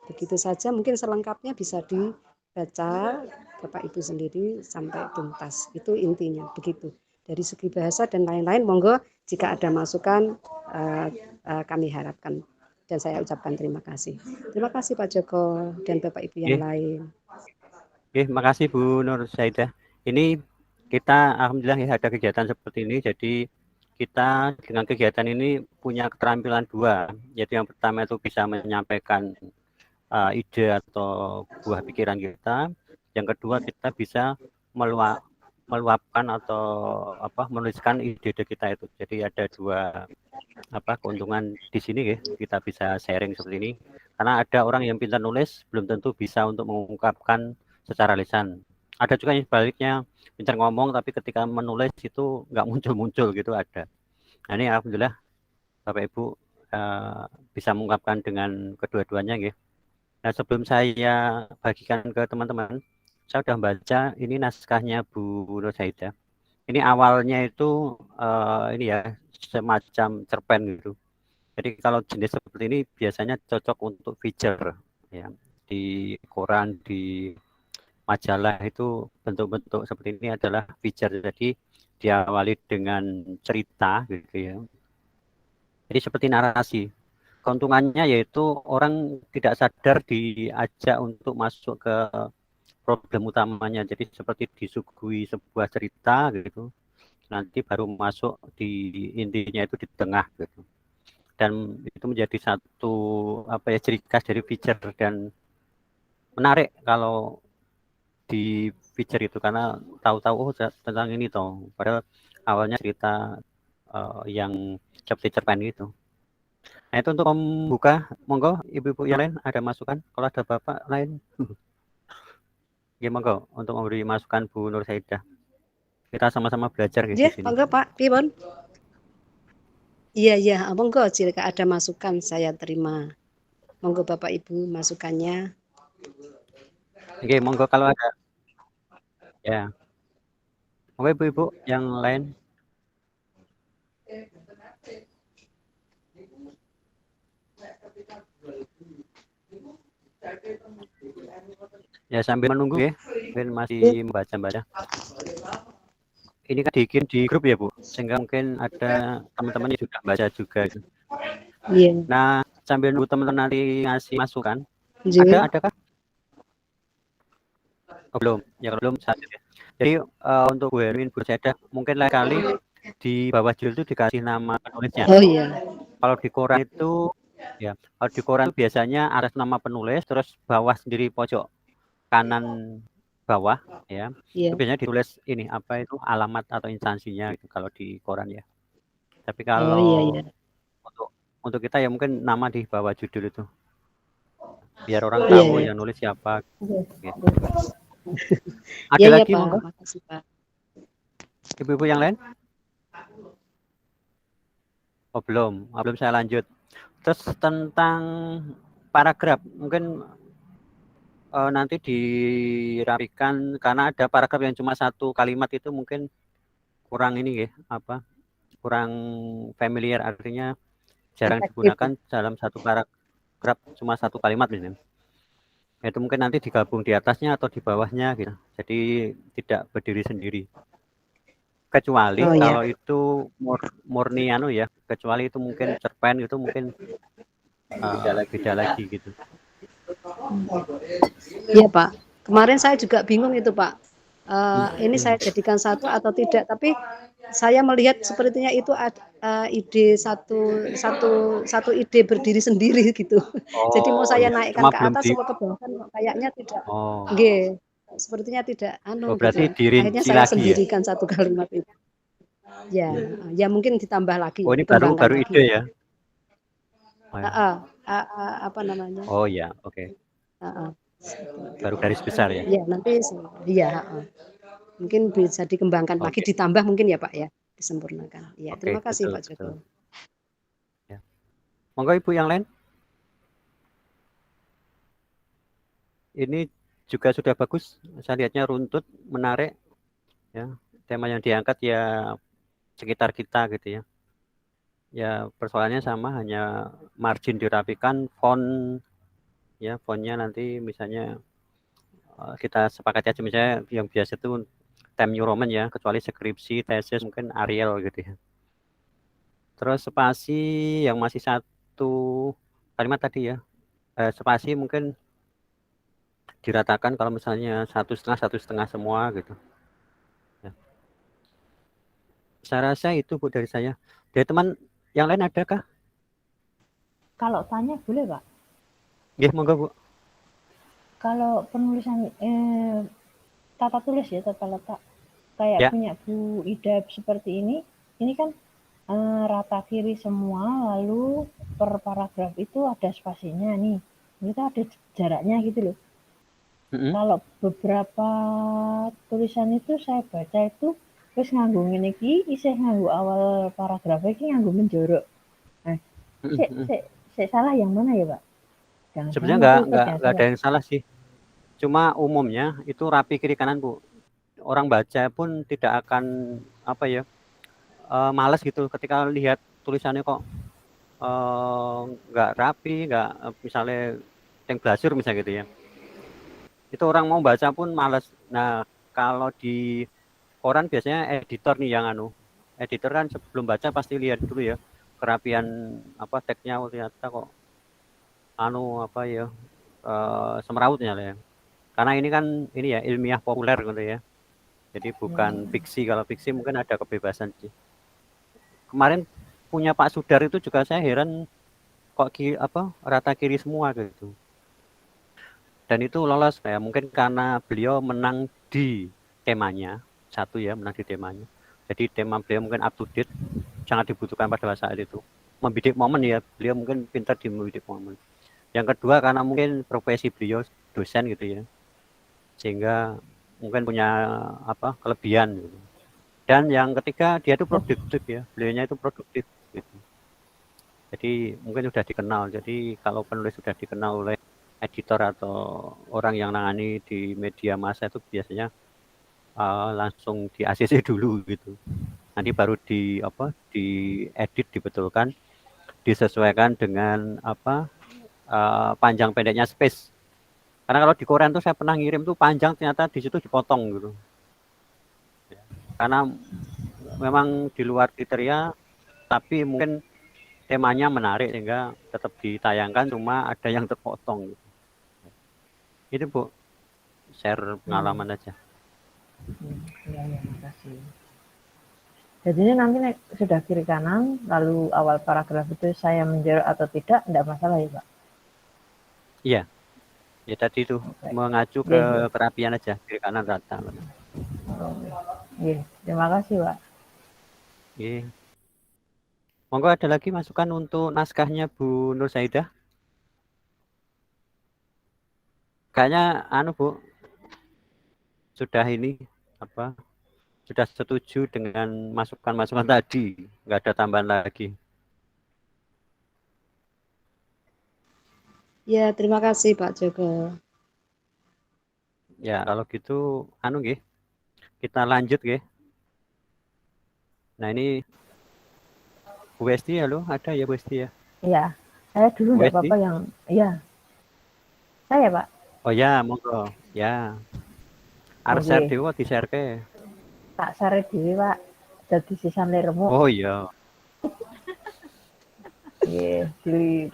Begitu saja, mungkin selengkapnya bisa dibaca Bapak Ibu sendiri sampai tuntas. Itu intinya begitu. Dari segi bahasa dan lain-lain, monggo jika ada masukan kami harapkan dan saya ucapkan terima kasih. Terima kasih Pak Joko dan Bapak Ibu yang lain. Oke, makasih Bu Nur Saidah. Ini kita alhamdulillah ya ada kegiatan seperti ini. Jadi kita dengan kegiatan ini punya keterampilan dua. Yaitu yang pertama itu bisa menyampaikan ide atau buah pikiran kita. Yang kedua kita bisa meluapkan atau menuliskan ide-ide kita itu. Jadi ada dua keuntungan di sini ya. Kita bisa sharing seperti ini. Karena ada orang yang pintar nulis belum tentu bisa untuk mengungkapkan secara lisan. Ada juga yang sebaliknya pintar ngomong tapi ketika menulis itu nggak muncul-muncul gitu ada. Nah ini alhamdulillah Bapak Ibu bisa mengungkapkan dengan kedua-duanya gitu. Nah sebelum saya bagikan ke teman-teman, saya sudah baca ini naskahnya Bu Nur Saidah. Ini awalnya itu ini ya semacam cerpen gitu. Jadi kalau jenis seperti ini biasanya cocok untuk feature ya di koran, di majalah itu bentuk-bentuk seperti ini adalah feature. Jadi diawali dengan cerita gitu ya. Jadi seperti narasi. Keuntungannya yaitu orang tidak sadar diajak untuk masuk ke problem utamanya. Jadi seperti disuguhi sebuah cerita gitu. Nanti baru masuk di intinya itu di tengah gitu. Dan itu menjadi satu ciri khas dari feature dan menarik kalau di feature itu karena tahu-tahu tentang ini toh padahal awalnya cerita yang seperti cerpen itu. Nah itu untuk membuka, monggo ibu-ibu yang lain ada masukan, kalau ada bapak lain ya monggo untuk memberi masukan Bu Nur Saidah, kita sama-sama belajar di sini. Monggo Pak Piwon. Iya monggo jika ada masukan saya terima, monggo Bapak Ibu masukannya. Oke, monggo kalau ada. Ya. Monggo ibu-ibu yang lain. Ya sambil menunggu ya, mungkin masih membaca-baca. Ini kan dikirim di grup ya Bu, sehingga mungkin ada teman-teman yang sudah baca juga. Iya. Nah sambil nunggu teman-teman nanti ngasih masukan, adakah? Oh, belum, ya belum saja. Jadi untuk Bu Herwin, Bu Saidah, mungkin lain kali di bawah judul itu dikasih nama penulisnya. Oh iya. Kalau di koran itu, ya, kalau di koran itu biasanya ada nama penulis, terus bawah sendiri pojok kanan bawah, ya. Itu biasanya ditulis ini apa itu alamat atau instansinya gitu kalau di koran ya. Tapi kalau untuk kita ya mungkin nama di bawah judul itu, biar orang tahu yang nulis siapa. Gitu. Ada lagi monggo? Ibu-ibu yang lain? Oh belum saya lanjut. Terus tentang paragraf mungkin nanti dirapikan karena ada paragraf yang cuma satu kalimat itu mungkin kurang ini ya kurang familiar, artinya jarang digunakan dalam satu paragraf cuma satu kalimat misalnya. Itu mungkin nanti digabung di atasnya atau di bawahnya gitu. Jadi tidak berdiri sendiri. Kecuali kalau itu murni ya, kecuali itu mungkin cerpen itu mungkin beda lagi gitu. Iya Pak, kemarin saya juga bingung itu Pak. Ini saya jadikan satu atau tidak, tapi saya melihat sepertinya itu ide satu ide berdiri sendiri gitu. Jadi mau saya naikkan ke atas atau ke bawah kan kayaknya tidak. Sepertinya tidak berarti gitu. Akhirnya saya sendirikan satu kalimat itu. Ya mungkin ditambah lagi. Oh ini baru ide ya. Apa namanya? Oh ya, oke. baru garis besar ya. Ya, nanti iya, mungkin bisa dikembangkan lagi, Oke, ditambah mungkin ya Pak ya, disempurnakan. Ya, oke, terima kasih betul, Pak betul. Joko. Ya. Monggo Ibu yang lain. Ini juga sudah bagus, saya lihatnya runtut, menarik. Ya, tema yang diangkat ya sekitar kita gitu ya. Ya persoalannya sama, hanya margin dirapikan, font ya fontnya nanti misalnya kita sepakati aja misalnya yang biasa itu Times New Roman ya, kecuali skripsi, tesis mungkin Arial gitu ya. Terus spasi yang masih satu kalimat tadi ya, spasi mungkin diratakan kalau misalnya 1,5 semua gitu. Ya. Saya rasa itu Bu dari saya. Dari teman yang lain adakah? Kalau tanya boleh Pak? Ya, monggo Bu. Kalau penulisan tata tulis ya, tata letak kayak Ya. punya Bu Ida seperti ini kan rata kiri semua, lalu per paragraf itu ada spasinya nih, itu ada jaraknya gitu loh. Kalau beberapa tulisan itu saya baca itu terus nganggo ngene iki isih nganggo awal paragraf iki nganggo menjorok. Nah, sik salah yang mana ya, Pak? Sebenarnya nggak ada yang salah sih. Cuma umumnya itu rapi kiri kanan Bu. Orang baca pun tidak akan apa ya, malas gitu ketika lihat tulisannya kok nggak rapi, nggak misalnya yang blasur misalnya gitu ya. Itu orang mau baca pun malas. Nah kalau di koran biasanya editor nih yang editor kan sebelum baca pasti lihat dulu ya kerapian apa teksnya, ternyata kok apa ya semerautnya lah ya. Karena ini kan ini ya ilmiah populer gitu ya. Jadi bukan fiksi. Kalau fiksi mungkin ada kebebasan sih. Kemarin punya Pak Sudar itu juga saya heran kok rata kiri semua gitu. Dan itu lolos ya mungkin karena beliau menang di temanya menang di temanya. Jadi tema beliau mungkin up to date, sangat dibutuhkan pada saat itu. Membidik momen ya, beliau mungkin pintar di membidik momen. Yang kedua karena mungkin profesi beliau dosen gitu ya, sehingga mungkin punya kelebihan gitu. Dan yang ketiga dia itu produktif ya, beliaunya itu produktif gitu. Jadi mungkin sudah dikenal. Jadi kalau penulis sudah dikenal oleh editor atau orang yang nangani di media massa itu biasanya langsung di ACC dulu gitu. Nanti baru di edit, dibetulkan, disesuaikan dengan panjang pendeknya space. Karena kalau di Korean tuh saya pernah ngirim tuh panjang ternyata di situ dipotong gitu. Karena memang di luar kriteria, tapi mungkin temanya menarik sehingga tetap ditayangkan, cuma ada yang terpotong gitu. Itu Bu, share pengalaman aja. Ya, makasih. Jadi ini nanti sudah kiri kanan, lalu awal paragraf itu saya menjorok atau tidak masalah ya Pak? Iya, ya tadi itu mengacu ke kerapian aja, kiri kanan rata. Iya, terima kasih Pak. Iya. Monggo ada lagi masukan untuk naskahnya Bu Nur Saidah? Kayaknya Bu sudah sudah setuju dengan masukan-masukan tadi, nggak ada tambahan lagi. Ya, terima kasih Pak Joko. Ya kalau gitu nggih, kita lanjut nggih. Nah ini Bu Westi halo, ada ya Bu Westi ya? Iya, saya dulu nggak apa-apa yang saya Pak. Oh ya, monggo. Ya. Arep share dhewe di-share ke. Tak share dhewe, Pak. Dadi sisan lermu. Oh iya. Nggih, di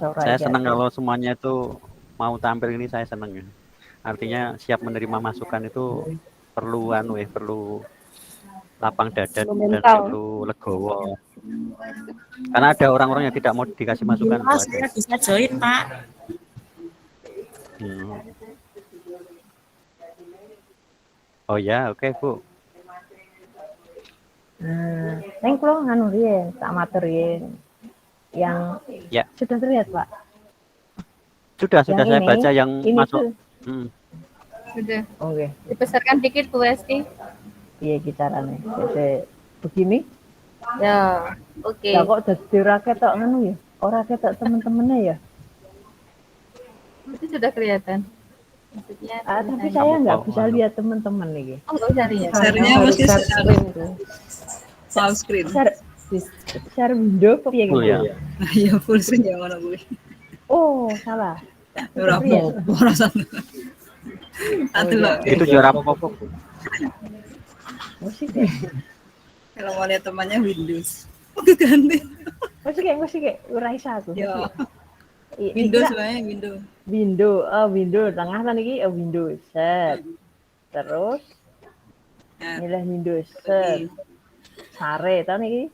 Saya senang kalau semuanya itu mau tampil ini, saya senang ya. Artinya siap menerima masukan itu perlu perlu lapang dada dan perlu legowo. Karena ada orang-orang yang tidak mau dikasih masukan. Saya bisa join, Pak. Oh ya, oke Bu. Neng kula nganu riyen, tak matur riyen. Yang sudah terlihat, Pak. Sudah Yang saya ini, baca yang ini masuk. tuh, Sudah. oke, Dibesarkan dikit Bu Esti. iya kisarannya. Jadi begini, Ya, oke. ya kok dadi ora ketok ngono ya? Ora ketok temen-temennya ya? Itu sudah kelihatan. Maksudnya Tapi tulisannya. saya Kamu nggak kok bisa lihat temen-temen nih. Oh, nggak usah lihat. Share-nya Yang baru mesti share screen tuh. full screen. Share window apa ya full gitu? ya. Iya full screen ya ngono kuwi. Oh, salah. Ora apa-apa rasane. Adelok. Itu juara apa-apa. Musik deh. Kalau mau lihat temannya Windows. Oke ganti. Musik kayak ora iso aku. Ya, Windows Windows wae Windows. window tengah kan iki window set. Terus Ya, milih window set. Sare ta niki?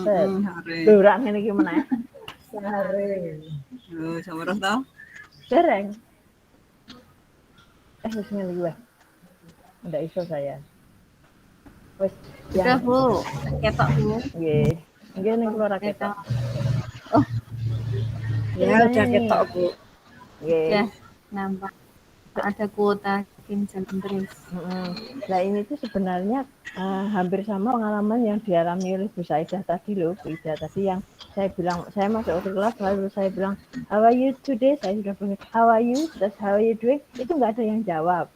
Set. hari. Lho ora ngene iki meneh. Oh, sama orang tahu? Dereng. Wis ngene iki wae. Ndak iso saya. Wis Sudah yang Bu. Ketok Bu. nggih. Nggih ning kula ra ketok. Oh, Ya, udah Ceritanya nih. ketok, Bu. Nggih. ya. Nampak. Ada kuota Kim jalan terus. Nah ini tuh sebenarnya hampir sama pengalaman yang dialami oleh Bu Saidah tadi loh, Bu Ida tadi yang saya bilang, saya masuk ke kelas lalu saya bilang, how are you today? Saya sudah bilang, how are you? Terus how are you doing? Itu nggak ada yang jawab.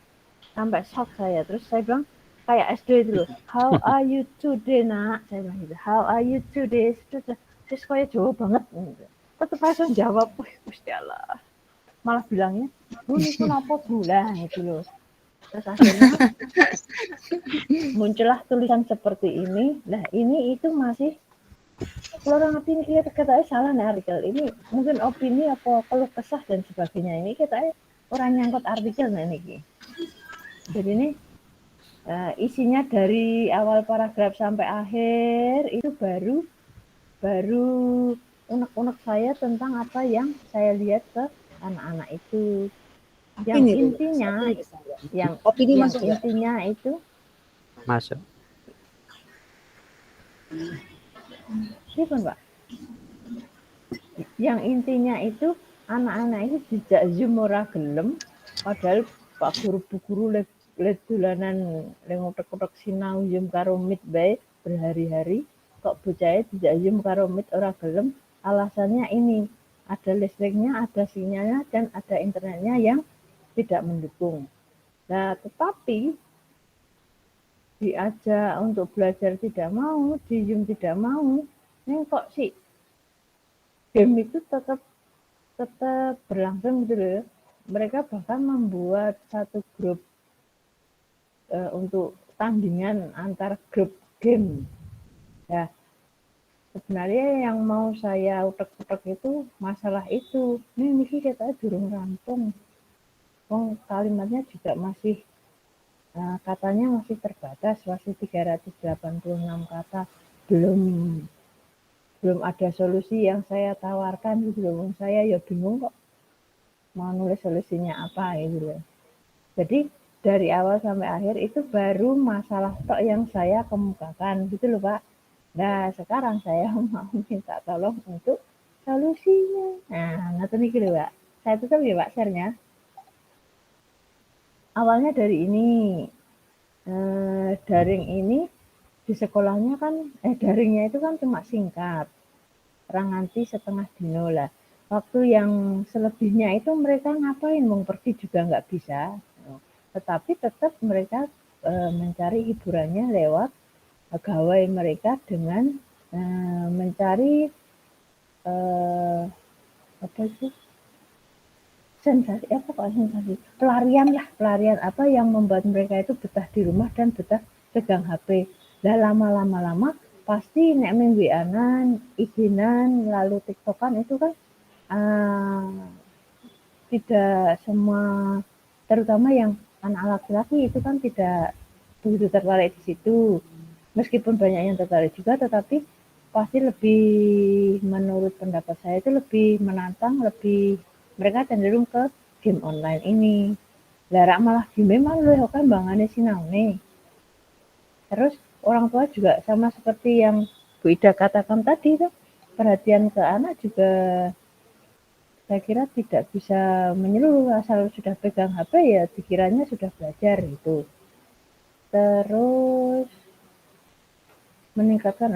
Sampai shock saya. Terus saya bilang, kayak SD itu loh, how are you today nak? Saya bilang gitu, how are you today? Terus kayak jawab banget. Tetap langsung jawab, wih Gusti Allah. Malah bilangnya, Bu ini kenapa bulan gitu loh. Terus akhirnya muncullah tulisan seperti ini. Nah ini itu masih kalau orang ngerti ini katanya salah nih artikel ini mungkin opini apa kalau kesah dan sebagainya ini katanya orang nyangkut artikel nah ini. Jadi ini isinya dari awal paragraf sampai akhir itu baru unek-unek saya tentang apa yang saya lihat ke anak-anak itu. Yang intinya yang Opini yang masuk nggak? intinya itu Masuk. siapa Pak? Yang intinya itu anak-anak itu dijak Zoom ora gelem padahal Pak guru bu guru le dolanan le ngotek-ngotek sinau Zoom karo Meet bae berhari-hari kok bocahnya dijak Zoom karo Meet ora gelem alasannya ini ada listriknya, ada sinyalnya dan ada internetnya yang tidak mendukung. Nah, tetapi diajak untuk belajar tidak mau, di Zoom tidak mau, ini kok sih game itu tetap berlangsung gitu loh. Mereka bahkan membuat satu grup untuk tandingan antar grup game. Ya, sebenarnya yang mau saya utek-utek itu masalah itu. Ini kita durung rampung. Kalimatnya juga masih katanya masih terbatas, masih 386 kata. Belum ada solusi yang saya tawarkan gitu loh. Saya ya bingung kok mau nulis solusinya apa gitu loh. Jadi dari awal sampai akhir itu baru masalah tok yang saya kemukakan gitu loh Pak. Nah sekarang saya mau minta tolong untuk solusinya. Nah ngerti nih gitu Pak. Saya tutup ya Pak share-nya. Awalnya dari ini daring ini di sekolahnya kan daringnya itu kan cuma singkat ranganti setengah dino lah waktu yang selebihnya itu mereka ngapain mau pergi juga nggak bisa tetapi tetap mereka mencari hiburannya lewat gawai mereka dengan mencari apa itu sensasi pelarian apa yang membuat mereka itu betah di rumah dan betah pegang HP. Lah lama pasti nek ming WA-an, IG-an, lalu TikTok-an itu kan tidak semua terutama yang anak laki-laki itu kan tidak begitu tertarik di situ. Meskipun banyak yang tertarik juga tetapi pasti lebih menurut pendapat saya itu lebih menantang, lebih mereka cenderung ke game online ini. Lah malah game malah kan bangane sinaune. Terus orang tua juga sama seperti yang Bu Ida katakan tadi tuh, perhatian ke anak juga saya kira tidak bisa menyeluruh, asal sudah pegang HP ya dikiranya sudah belajar gitu. Terus meningkatkan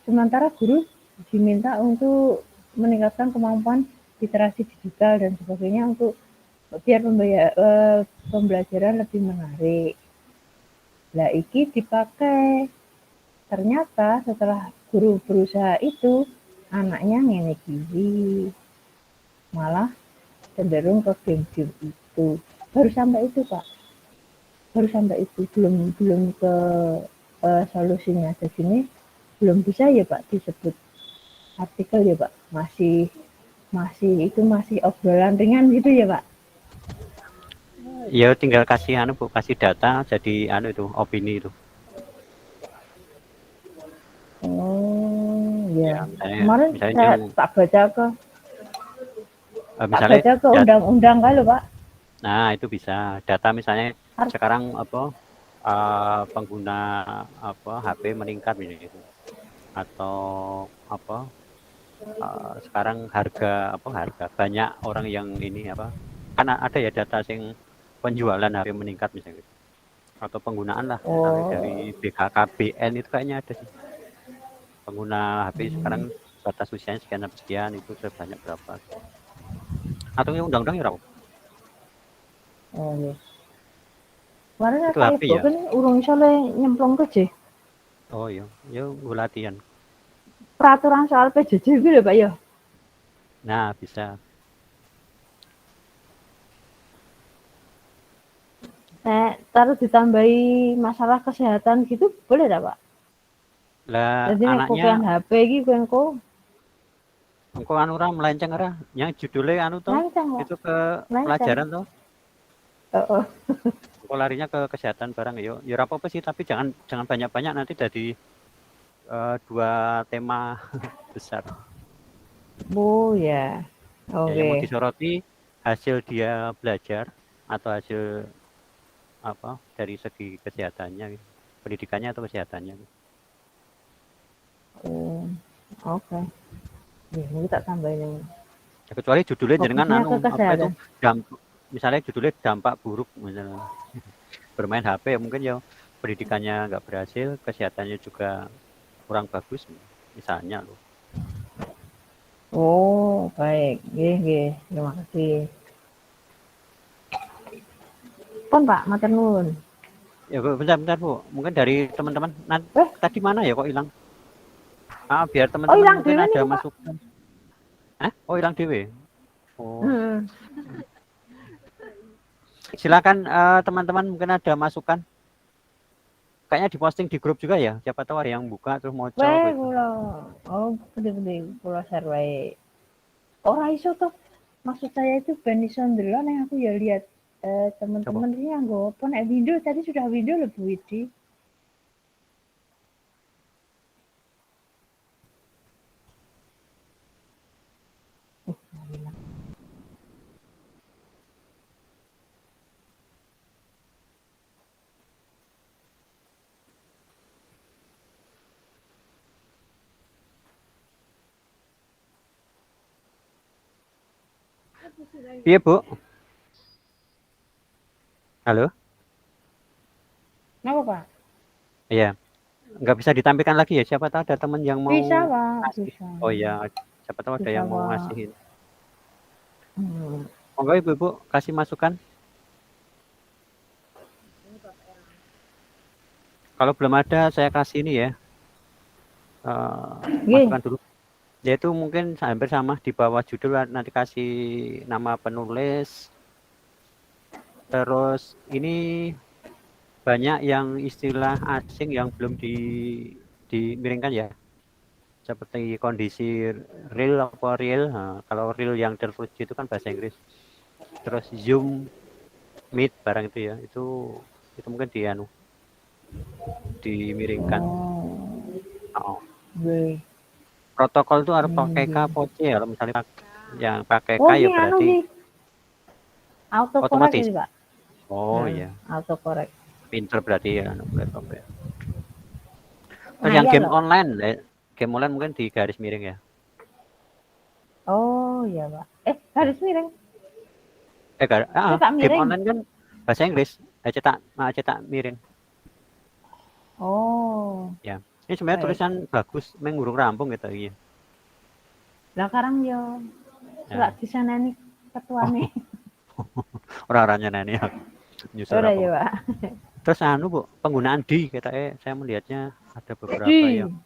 sementara guru diminta untuk meningkatkan kemampuan literasi digital dan sebagainya untuk biar pembelajaran lebih menarik. Lah iki dipakai. Ternyata setelah guru berusaha itu, anaknya ngene kiri. Malah cenderung ke game-game itu. Baru sampai itu, Pak. Baru sampai itu, belum ke solusinya. Jadi ini belum bisa ya, Pak, disebut artikel ya, Pak. Masih obrolan ringan gitu ya, Pak. Ya tinggal kasih Bu, kasih data jadi itu opini itu. Oh, ya. Misalnya, Kemarin saya tak baca ke undang-undang kalau Pak. Nah, itu bisa. Data misalnya sekarang pengguna HP meningkat gitu. Atau sekarang harga banyak orang yang ini kan ada ya data sing penjualan HP meningkat misalnya gitu. Atau penggunaan lah dari BKKBN itu kayaknya ada sih. Pengguna HP sekarang batas usianya sekian itu sebanyak berapa? Atau yang undang-undang ya Oh iya. Kemarin itu HP ya? Kan urung iso nyemplung kerja. Oh iya, gue latihan. Peraturan soal PJJ itu ya Pak ya? Nah, bisa. Taruh ditambahi masalah kesehatan gitu boleh tak Pak? Lah jadi anaknya HP iki engko orang melenceng yang judulnya itu ke pelajaran tuh. Heeh. Kok larinya ke kesehatan barang ya apa sih, tapi jangan banyak-banyak nanti jadi dua tema besar. Oh ya. Oke. Yang mau disoroti hasil dia belajar atau hasil dari segi kesehatannya, pendidikannya atau kesehatannya. Oh, oke. Ya, ini tak tambahin yang kecuali judulnya jenengan misalnya judulnya dampak buruk misalnya bermain HP mungkin ya pendidikannya nggak berhasil, kesehatannya juga kurang bagus misalnya loh. Oh, baik. Nggih, terima kasih. Pun Pak, matur nuwun. Ya bentar Bu, mungkin dari teman-teman tadi mana ya kok hilang? Biar teman-teman mungkin ada masukan. Hilang dewe. Silakan teman-teman mungkin ada masukan. Kayaknya diposting di grup juga ya. Siapa tahu ada yang buka terus mau coba. Gede-gede kula share wae. Ora iso toh. Maksud saya itu ben iso ndelok nek aku ya lihat teman-teman ini nggo apa nek window tadi sudah window lebih Widi. Iya Bu. Halo. Kenapa Pak? Iya. Nggak bisa ditampilkan lagi ya? Siapa tahu ada teman yang mau. Bisa Pak. Bisa. Oh iya. Siapa tahu ada yang mau ngasihin. Monggo Ibu kasih masukan. Kalau belum ada saya kasih ini ya. Masukan dulu. Yaitu mungkin hampir sama di bawah judul nanti kasih nama penulis. Terus ini banyak yang istilah asing yang belum dimiringkan ya. Seperti kondisi real apa real. Kalau real yang tertuju itu kan bahasa Inggris. Terus Zoom, Meet barang itu ya. Itu mungkin dimiringkan. Protokol itu harus pakai K atau C ya. Kalau misalnya yang pakai K ya berarti otomatis Pak. Oh iya. Autocorrect. Pinter berarti ya laptop ya. Terus yang game online mungkin di garis miring ya. Oh Oh iya Pak. Garis miring. Cetak game miring. online kan bahasa Inggris. Cetak miring. Oh. Ya. Ini sebenarnya Baik. tulisan bagus, mengurung rampung gitu iya. Lah sekarang yo selak di sana nih ketuane. Orang-orangnya nani ya. Nyusul Ora apa. ya Pak. Terus Bu, penggunaan di saya melihatnya ada beberapa Di. yang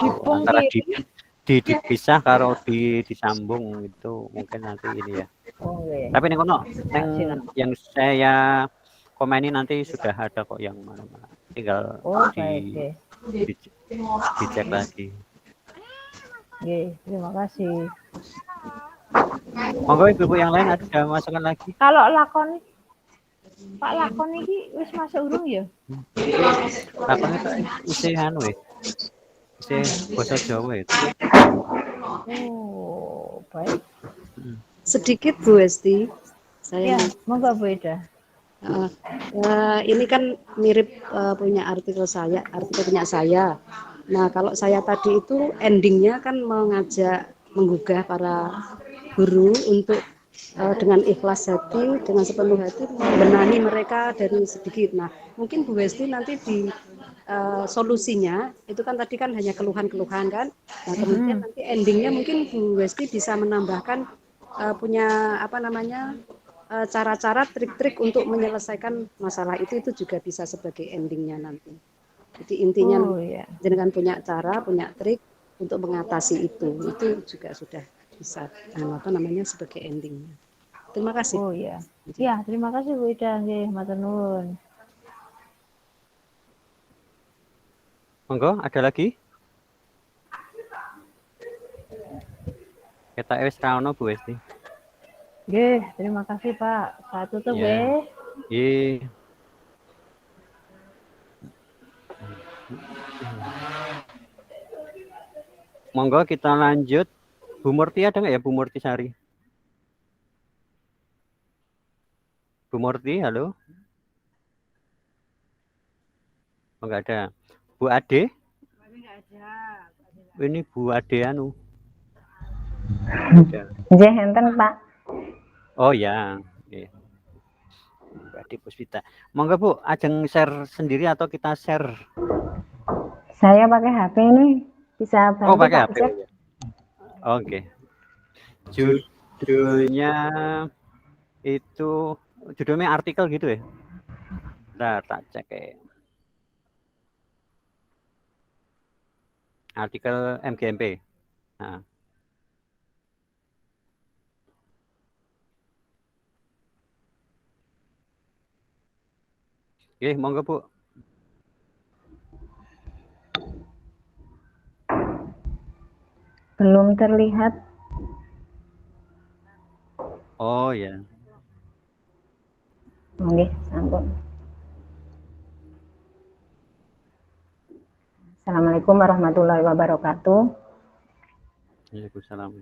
Dipung antara kiri. dipisah karo disambung itu mungkin nanti ini ya. Oh iya. Tapi nih kono yang saya komeni nanti sudah ada kok yang mana-mana. Tinggal dicek lagi. Oke, terima kasih. Monggo ibu yang lain ada masukan lagi. Kalau lakon Pak lakon iki wis masuk urung ya? Lakon itu isih anu ya. Isih basa Jawa itu. Oh, baik. Sedikit Bu Esti. Saya monggo Bu Ida. Ini kan mirip punya artikel punya saya. Nah, kalau saya tadi itu endingnya kan mengajak, menggugah para guru untuk dengan ikhlas hati, dengan sepenuh hati membenahi mereka dari sedikit. Nah, mungkin Bu Westi nanti di solusinya itu kan tadi kan hanya keluhan-keluhan kan. Nah, kemudian nanti endingnya mungkin Bu Westi bisa menambahkan punya cara-cara, trik-trik untuk menyelesaikan masalah itu juga bisa sebagai endingnya nanti. Jadi intinya dengan punya cara, punya trik untuk mengatasi itu juga sudah bisa sebagai endingnya. Terima kasih. Oh iya. Ya, terima kasih Bu Ida nggih, matur nuwun. Monggo, ada lagi? Kita wis ra ono Bu Esti. Nggih, terima kasih Pak. Saya tutup nggih. Nggih. Monggo kita lanjut. Bu Murti ada nggak ya Bu Murti Sari? Bu Murti, halo? Oh, nggak ada. Bu Ade? Nggak ada. Ini Bu Ade anu. Nggih enten Pak. Oh ya. Oke. Bu Ade Puspita. Monggo Bu, ajeng share sendiri atau kita share? Saya pakai HP ini. Bisa bantu pakai Pak HP. cek? Oke. Judulnya itu judulnya artikel gitu ya. Bentar, tak cek ya. Artikel MGMP. Nah. Oke, monggo Bu. Belum terlihat. Oh ya. Oke, sampun. Assalamualaikum warahmatullahi wabarakatuh. Waalaikumsalam.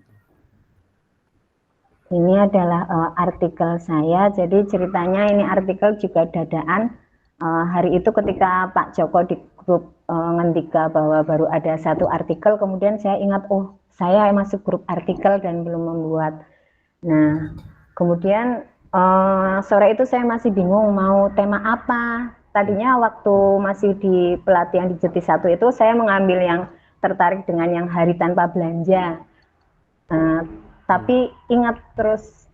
Ini adalah artikel saya. Jadi ceritanya ini artikel juga dadaan. Hari itu ketika Pak Joko di grup ngendika bahwa baru ada satu artikel, kemudian saya ingat, oh saya masuk grup artikel dan belum membuat. Nah, kemudian sore itu saya masih bingung mau tema apa. Tadinya waktu masih di pelatihan di Jeti 1 itu saya mengambil yang tertarik dengan yang hari tanpa belanja. Tapi ingat terus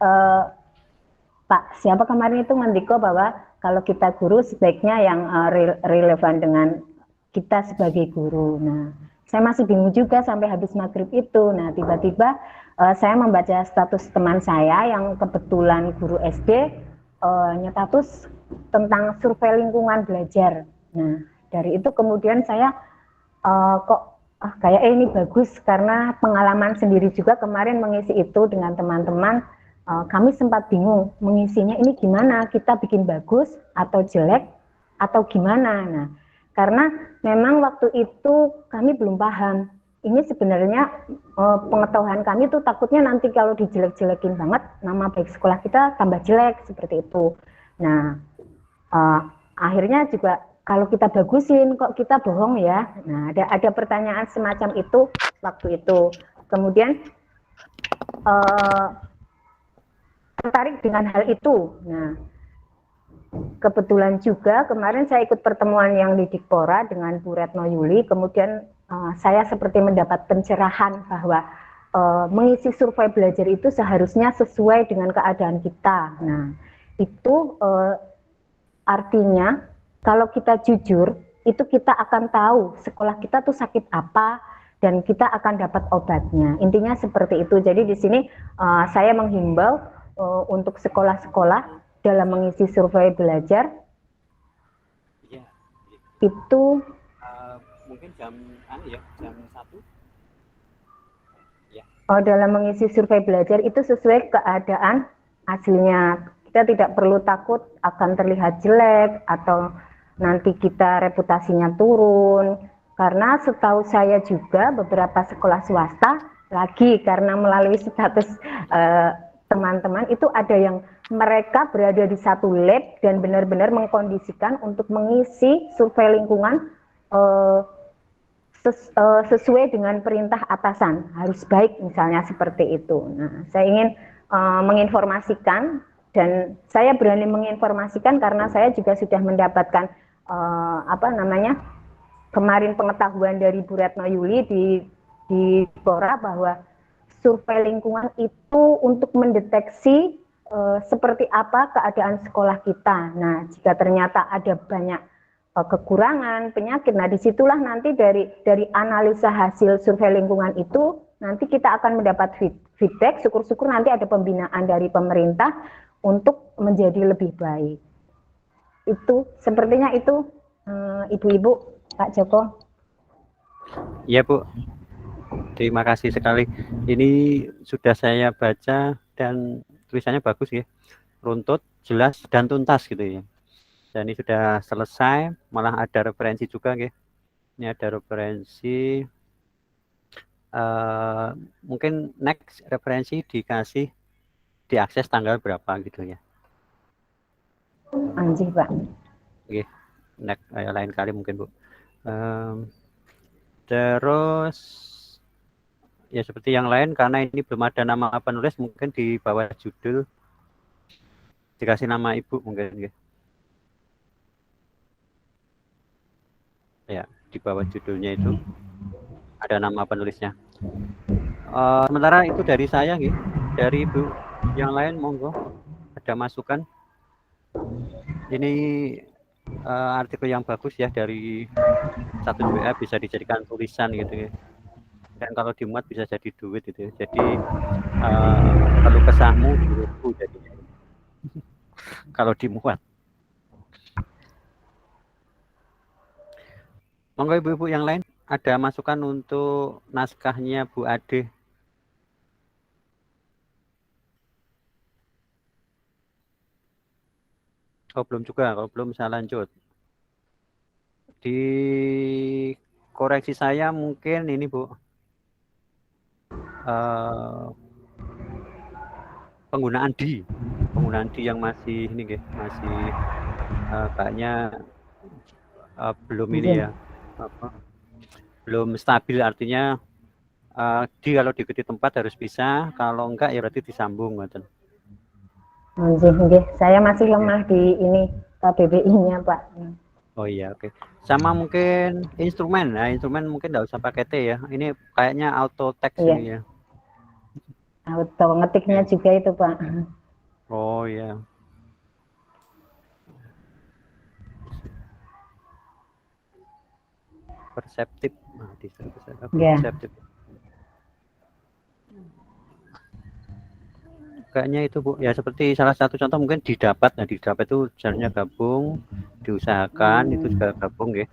Pak siapa kemarin itu mendiko bahwa kalau kita guru sebaiknya yang relevan dengan kita sebagai guru. Nah, saya masih bingung juga sampai habis maghrib itu. Nah, tiba-tiba saya membaca status teman saya yang kebetulan guru SD, nyetatus tentang survei lingkungan belajar. Nah, dari itu kemudian saya kayak ini bagus karena pengalaman sendiri juga kemarin mengisi itu dengan teman-teman. Kami sempat bingung mengisinya ini gimana, kita bikin bagus atau jelek atau gimana. Nah, karena memang waktu itu kami belum paham. Ini sebenarnya pengetahuan kami itu takutnya nanti kalau dijelek-jelekin banget nama baik sekolah kita tambah jelek seperti itu. Nah, akhirnya juga kalau kita bagusin kok kita bohong ya. Nah, ada pertanyaan semacam itu waktu itu. Kemudian tertarik dengan hal itu. Nah, kebetulan juga kemarin saya ikut pertemuan yang di Dikpora dengan Bu Retno Yuli, kemudian saya seperti mendapat pencerahan bahwa mengisi survei belajar itu seharusnya sesuai dengan keadaan kita. Nah, itu artinya kalau kita jujur, itu kita akan tahu sekolah kita tuh sakit apa dan kita akan dapat obatnya. Intinya seperti itu. Jadi di sini saya menghimbau untuk sekolah-sekolah dalam mengisi survei belajar Ya, itu mungkin jam 1 ya. dalam mengisi survei belajar itu sesuai keadaan aslinya. Kita tidak perlu takut akan terlihat jelek atau nanti kita reputasinya turun. Karena setahu saya juga beberapa sekolah swasta lagi karena melalui status teman-teman itu ada yang mereka berada di satu lab dan benar-benar mengkondisikan untuk mengisi survei lingkungan sesuai dengan perintah atasan, harus baik misalnya seperti itu. Nah, saya ingin menginformasikan dan saya berani menginformasikan karena saya juga sudah mendapatkan kemarin pengetahuan dari Bu Retno Yuli di Dikpora bahwa survei lingkungan itu untuk mendeteksi seperti apa keadaan sekolah kita. Nah, jika ternyata ada banyak kekurangan, penyakit, nah disitulah nanti dari analisa hasil survei lingkungan itu, nanti kita akan mendapat feedback, syukur-syukur nanti ada pembinaan dari pemerintah untuk menjadi lebih baik. Itu, sepertinya itu Ibu-Ibu, Pak Joko. Iya Bu, terima kasih sekali. Ini sudah saya baca dan tulisannya bagus ya, runtut, jelas dan tuntas gitu ya. Dan ini sudah selesai, malah ada referensi juga ya. Ini ada referensi, mungkin next referensi dikasih diakses tanggal berapa gitu ya. Anjing Pak. Oke, next lain kali mungkin Bu. Terus ya seperti yang lain karena ini belum ada nama penulis, mungkin di bawah judul dikasih nama Ibu mungkin ya. Ya, di bawah judulnya itu ada nama penulisnya. Sementara itu dari saya gitu. Dari Ibu yang lain monggo ada masukan. Ini artikel yang bagus ya, dari status WA bisa dijadikan tulisan gitu ya. Dan kalau dimuat bisa jadi duit gitu ya. Jadi kalau kesahmu duitku jadinya. Kalau dimuat. Monggo Ibu-ibu yang lain ada masukan untuk naskahnya Bu Ade. Oh belum juga, kalau belum saya lanjut. Di koreksi saya mungkin ini Bu, penggunaan di yang masih ini ya, masih kayaknya belum ini ya, belum stabil, artinya kalau diikuti tempat harus bisa, kalau enggak ya berarti disambung gitu. Saya masih lemah di ini KBBI-nya Pak. Oh iya, oke. Sama mungkin instrumen. Nah, instrumen mungkin enggak usah pakai T ya. Ini kayaknya auto text iya. ini ya. Auto ngetiknya juga itu Pak. Oh iya. Perseptif. Nah, perseptif. Kayaknya itu Bu. Ya seperti salah satu contoh mungkin didapat. Nah, didapat itu seharusnya gabung, diusahakan itu juga gabung ya.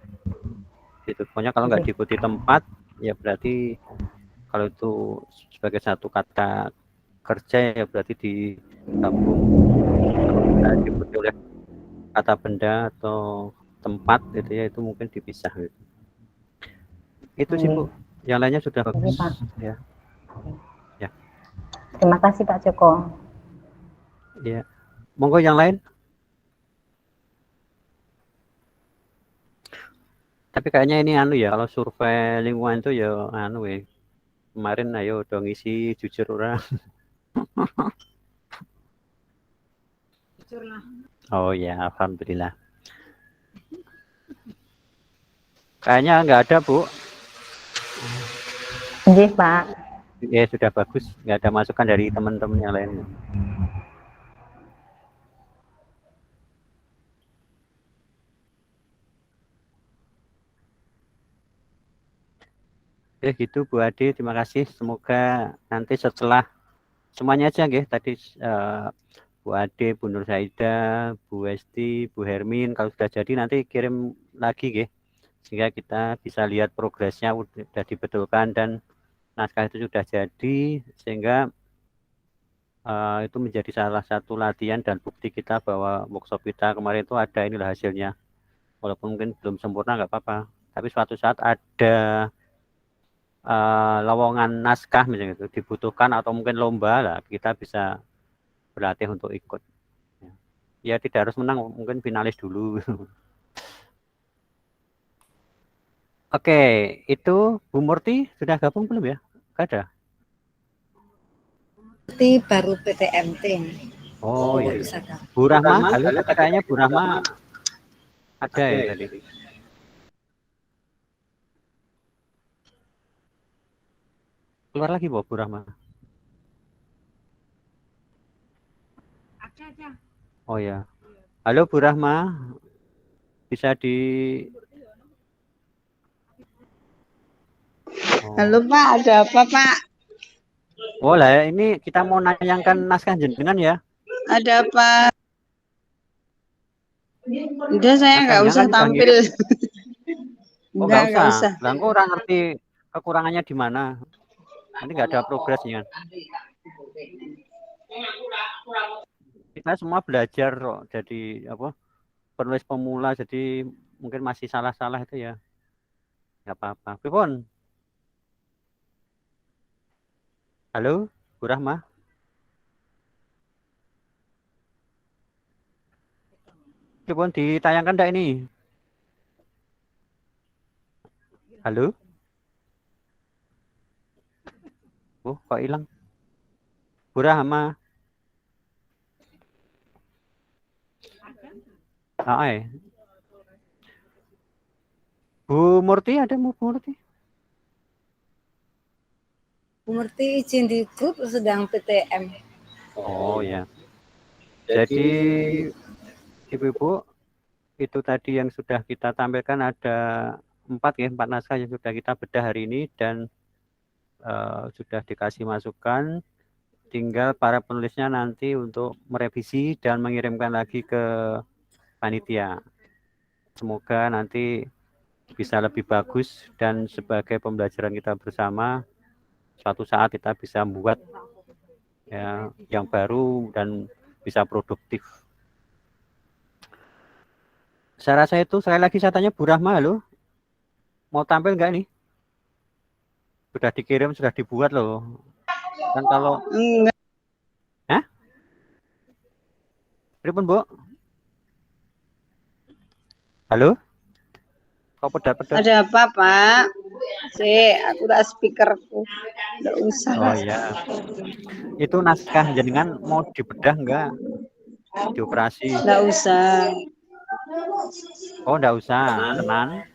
Gitu. Pokoknya kalau nggak diikuti tempat ya berarti kalau itu sebagai satu kata kerja ya berarti digabung. Kalau diikuti oleh kata benda atau tempat gitu ya, itu mungkin dipisah gitu. Itu sih Bu. Yang lainnya sudah bagus ya. Ya. Terima kasih Pak Joko. Ya. Monggo yang lain. Tapi kayaknya ini anu ya, kalau survei lingkungan itu ya anu ya. Kemarin ayo dong isi jujur orang. Jujur lah. Oh ya, alhamdulillah. Kayaknya nggak ada, Bu. Nggih, Pak. Ya sudah bagus, nggak ada masukan dari teman-teman yang lain. Oke gitu Bu Ade, terima kasih. Semoga nanti setelah semuanya aja nggih tadi Bu Ade, Bu Nur Saida, Bu Westi, Bu Hermin, kalau sudah jadi nanti kirim lagi nggih. Sehingga kita bisa lihat progresnya sudah dibetulkan dan naskah itu sudah jadi, sehingga itu menjadi salah satu latihan dan bukti kita bahwa workshop kita kemarin itu ada inilah hasilnya. Walaupun mungkin belum sempurna nggak apa-apa, tapi suatu saat ada lowongan naskah misalnya itu dibutuhkan atau mungkin lomba lah, kita bisa berlatih untuk ikut. Ya tidak harus menang, mungkin finalis dulu. Oke, itu Bu Murti sudah gabung belum ya? Nggak ada. Murti baru PTMT. Oh iya. Bisa Bu Rahma, halo, kayaknya Bu Rahma ada ya tadi. Keluar lagi Bu Rahma. Ada. Oh ya. Halo Bu Rahma. Bisa di Halo Pak, ada apa Pak? Oh lah, ini kita mau nayangkan naskah jenengan ya. Ada apa? Udah saya nggak usah tampil. Oh nggak usah. Lah kok orang ngerti kekurangannya di mana? Nanti nggak ada progresnya. Kita semua belajar kok, jadi apa? Penulis pemula, jadi mungkin masih salah-salah itu ya. Nggak apa-apa. Pripun? Halo, Bu Rahma. Pripun ditayangkan enggak ini? Halo? Oh, kok hilang? Bu Rahma. Bu Murti ada Bu Murti? Bu Murti izin di grup sedang PTM. Oh ya. Jadi Ibu-ibu itu tadi yang sudah kita tampilkan ada 4 naskah yang sudah kita bedah hari ini dan sudah dikasih masukan. Tinggal para penulisnya nanti untuk merevisi dan mengirimkan lagi ke panitia. Semoga nanti bisa lebih bagus dan sebagai pembelajaran kita bersama, suatu saat kita bisa membuat ya, yang baru dan bisa produktif. Saya rasa itu, sekali lagi saya tanya Bu Rahma, halo, mau tampil nggak nih? Sudah dikirim, sudah dibuat loh. Kan kalau enggak. Hah? Pripun, Bu? Halo? Kok pedot-pedot? Ada apa Pak? Aku tak speakerku. Enggak usah. Oh iya. Itu naskah jenengan mau dibedah enggak? Dioperasi? Enggak usah. Oh, enggak usah. Tenan.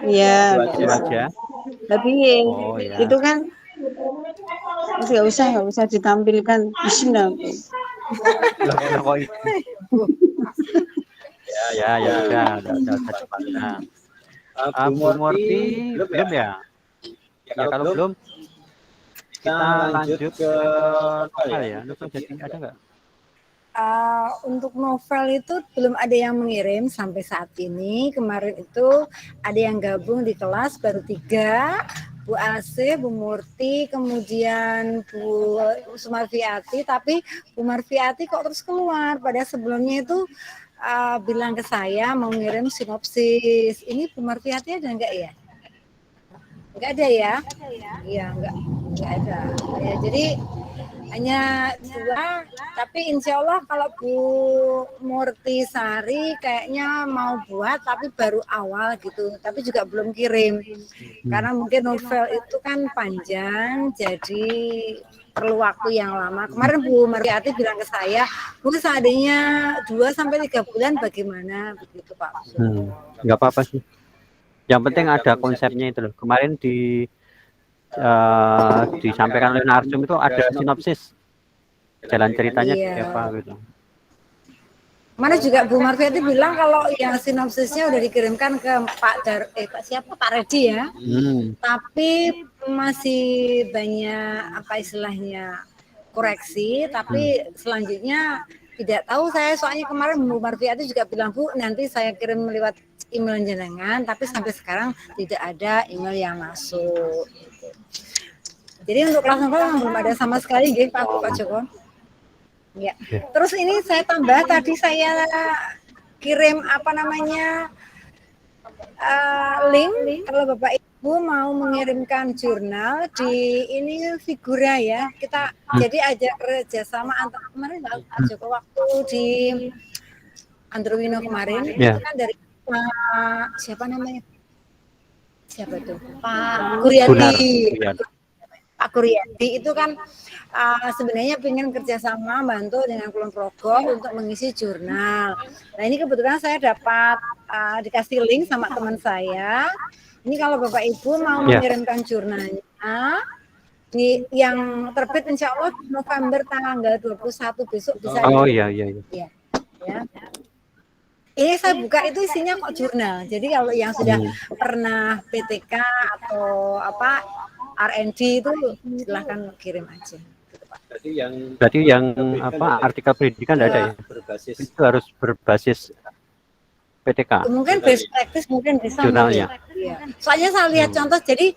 Iya. Itu aja. Tapi ya. itu kan enggak usah ditampilkan di sini. Kok itu? Ya, udah cepat. Bu Murti belum ya? Ya kalau belum kita lanjut ke novel ya. Novel jadi ada nggak? Untuk novel itu belum ada yang mengirim sampai saat ini. Kemarin itu ada yang gabung di kelas baru 3, Bu Alse, Bu Murti, kemudian Bu Sumarfiati. Tapi Bu Marfiati kok terus keluar. Padahal sebelumnya itu bilang ke saya mau ngirim sinopsis. Ini Bu Marfiati ada enggak ya? Enggak ada ya? Iya, enggak ada. Ya, jadi hanya 2, tapi insya Allah kalau Bu Murti Sari kayaknya mau buat tapi baru awal gitu, tapi juga belum kirim karena mungkin novel itu kan panjang, jadi perlu waktu yang lama. Kemarin Bu Martiati bilang ke saya, Bu seandainya 2-3 bulan bagaimana begitu Pak. Nggak apa-apa sih, yang penting ada konsepnya itu loh. Kemarin disampaikan oleh Narsum itu ada sinopsis jalan ceritanya apa gitu. Mana juga Bu Marviati bilang kalau yang sinopsisnya udah dikirimkan ke Pak siapa Pak Redi ya, tapi masih banyak apa istilahnya koreksi, tapi selanjutnya tidak tahu saya, soalnya kemarin Bu Marviati juga bilang, Bu nanti saya kirim lewat email jenengan, tapi sampai sekarang tidak ada email yang masuk. Jadi untuk kelas novel belum ada sama sekali, gitu Pak Joko. Ya. Terus ini saya tambah, tadi saya kirim apa namanya link kalau Bapak Ibu mau mengirimkan jurnal di ini Figura ya. Kita jadi ajak kerjasama antar kemarin Pak Joko waktu di Androwino kemarin itu kan dari siapa namanya? Siapa itu? Pak Kuryati. Pak Kuryati itu kan sebenarnya ingin kerjasama bantu dengan Kulon Progo untuk mengisi jurnal. Nah ini kebetulan saya dapat dikasih link sama teman saya. Ini kalau Bapak Ibu mau mengirimkan jurnalnya yang terbit insya Allah November tanggal 21 besok bisa. Oh iya. Ya. Ini saya buka itu isinya kok jurnal. Jadi kalau yang sudah pernah PTK atau apa R&D itu silahkan kirim aja. Berarti yang apa artikel pendidikan tidak ada ya? Itu harus berbasis PTK. Mungkin best practice mungkin bisa. Jurnalnya. Ya. Soalnya saya lihat contoh, jadi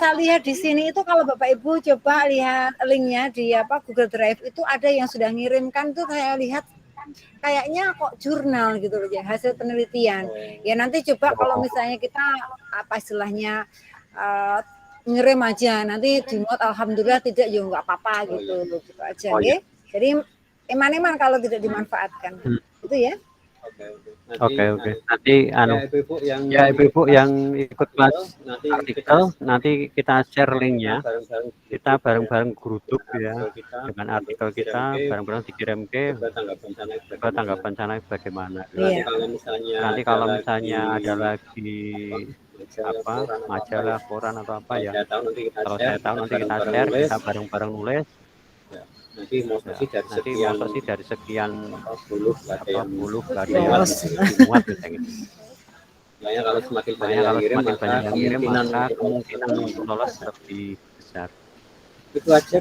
saya lihat di sini itu kalau Bapak Ibu coba lihat linknya di Google Drive itu ada yang sudah ngirimkan tuh saya lihat kayaknya kok jurnal gitu loh ya, hasil penelitian. Ya nanti coba kalau misalnya kita apa istilahnya ngirim aja, nanti dimuat alhamdulillah tidak ya nggak apa-apa gitu aja ya. Jadi eman-eman kalau tidak dimanfaatkan. Itu ya. Oke. Nanti ibu-ibu yang ikut kelas artikel nanti kita share linknya, kita bareng-bareng geruduk ya dengan artikel kita, bareng-bareng dikirim ke tanggapan sana bagaimana. Nanti kalau misalnya ada lagi apa majalah, koran atau apa ya, kalau saya tahu nanti kita share, kita bareng-bareng nulis. Nanti mau dari sekian puluh ada yang muat gitu. Kalau semakin banyak yang ngirim maka kemungkinan untuk lolos lebih besar. Itu aja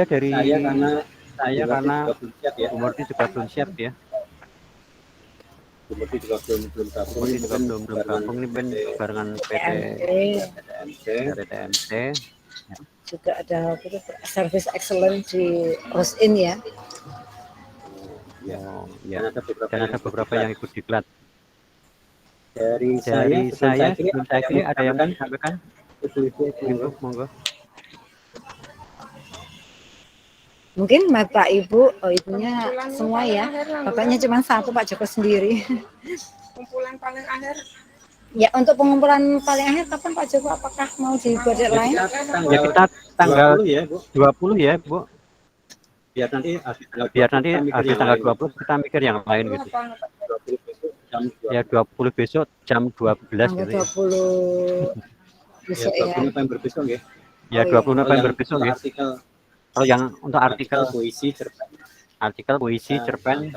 dari saya karena Murti juga belum siap ya. Murti juga belum gabung ini barengan PT TMC. Juga ada service excellent di Rosin ya. Dan ada beberapa yang ikut diklat. Dari saya sebelum saya kira ada yang sampaikan? Ibu, monggo. Mungkin Bapak Ibu, ibunya semua ya. Bapaknya cuma satu, Pak Joko sendiri. Kumpulan paling akhir. Ya, untuk pengumpulan paling akhir kapan Pak Joko? Apakah mau dibuat deadline? Ya kita tanggal 20 ya, Bu. Biar nanti habis tanggal 20 kita mikir yang lain gitu. Ya 20 besok jam 12 gitu ya. 20 besok ya. 20 November besok ya. Ya 20 November besok ya. Kalau yang untuk artikel puisi cerpen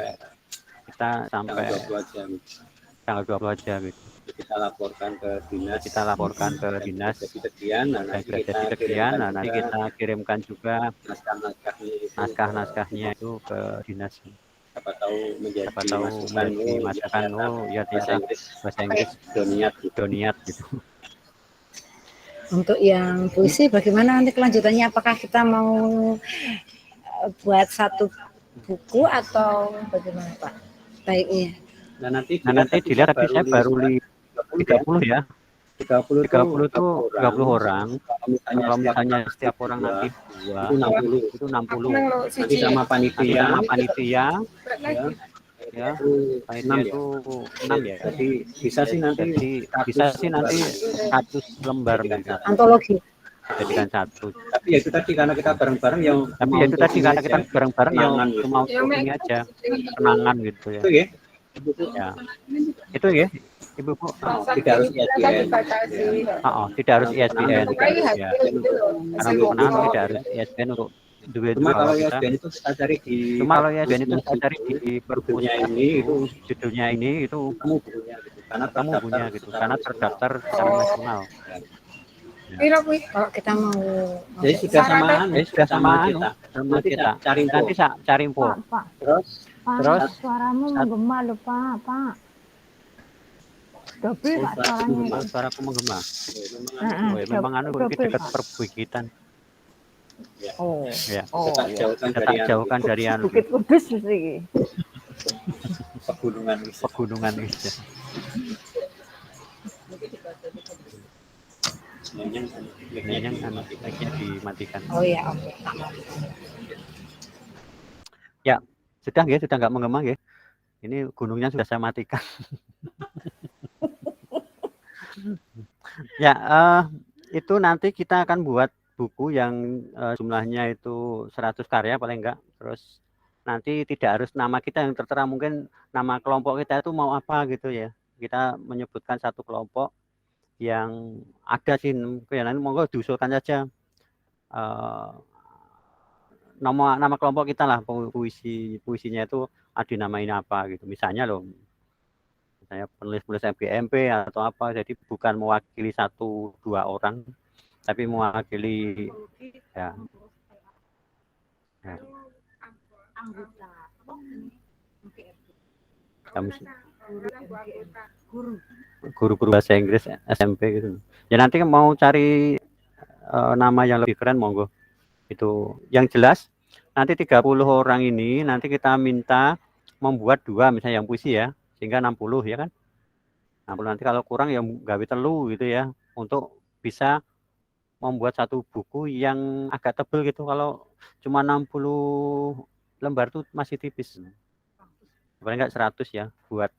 kita sampai tanggal 20 aja gitu. Kita laporkan ke dinas dan jadi sekian, nanti kita kirimkan juga naskahnya itu ke dinas. Siapa tahu menjadi masakan ya bahasa Inggris doniat gitu. Untuk yang puisi bagaimana nanti kelanjutannya, apakah kita mau buat satu buku atau bagaimana Pak baiknya? Nah nanti dilihat, tapi saya baru 30 ya. 30 tuh 30 orang. Kalau misalnya setiap orang nanti 2, itu 60. Nanti sama Nanti panitia, sama panitia, ya, ya, panitia itu 6 ya. Jadi bisa sih nanti Bisa sih nanti 100 lembar bisa Antologi. dijadikan satu. Tapi ya itu tadi karena kita bareng-bareng yang Tapi ya itu tadi karena kita bareng-bareng mau kenangan gitu. cuma untuk ini aja, kenangan gitu ya. Itu ya. Ya. Itu ya, Ibu Bu. Tidak harus ISBN. Tidak harus ISBN. Ya. Karena untuk kenangan tidak harus ISBN untuk duit. Cuma kalau kita, ISBN itu kita cari di cuma kalau ISBN itu saya cari di perpustakaan ini itu judulnya ini itu kamu punya gitu. Karena kamu punya gitu karena terdaftar secara nasional. Kalau kita mau Jadi sudah samaan, Sudah sama kita. Cari info. Nanti cari info. Pak, Terus suaramu menggema loh Pak. Dobel Pak suaranya. Suaraku menggema. Heeh, Memang anu dobel, dekat Pak. perbukitan. Oh. Ya. Kita Jauhkan dari anu Bukit Kudus iki. pegunungan itu. Yang anu lagi dimatikan. Oh ya, oke. Ya, sudah nggak menggema ya. Ini gunungnya sudah saya matikan. Ya, itu nanti kita akan buat buku yang jumlahnya itu 100 karya paling enggak. Terus nanti tidak harus nama kita yang tertera, mungkin nama kelompok kita itu mau apa gitu ya. Kita menyebutkan satu kelompok yang ada sih, nanti monggo diusulkan saja nama kelompok kita lah, puisinya itu dinamain apa gitu. Misalnya penulis FGMP atau apa, jadi bukan mewakili 1-2 orang, tapi mewakili ya. Guru-guru bahasa Inggris SMP gitu. Ya nanti mau cari nama yang lebih keren monggo. Itu yang jelas nanti 30 orang ini nanti kita minta membuat 2 misalnya yang puisi ya, sehingga 60 ya kan. 60 nanti kalau kurang ya gawe telu gitu ya, untuk bisa membuat satu buku yang agak tebal gitu. Kalau cuma 60 lembar tuh masih tipis. Paling enggak 100 ya, buat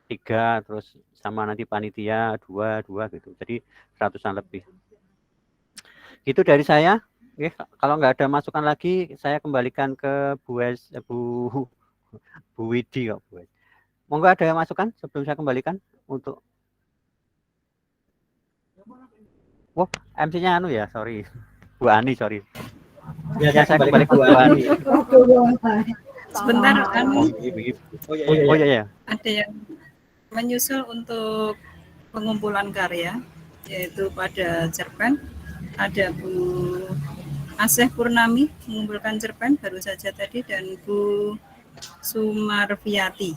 3 terus sama nanti panitia 2 gitu. Jadi 100-an lebih. Itu dari saya. Oke, kalau nggak ada masukan lagi, saya kembalikan ke Bu Widi kok, Bu. Monggo ada masukan sebelum saya kembalikan untuk. Wah, MC-nya anu ya, sorry. Bu Ani, sorry. Ya, saya kembali ke Bu Ani. Sebentar, Oh iya. ada yang menyusul untuk pengumpulan karya, yaitu pada cerpen. Ada Bu Aseh Purnami mengumpulkan cerpen baru saja tadi, dan Bu Sumarviati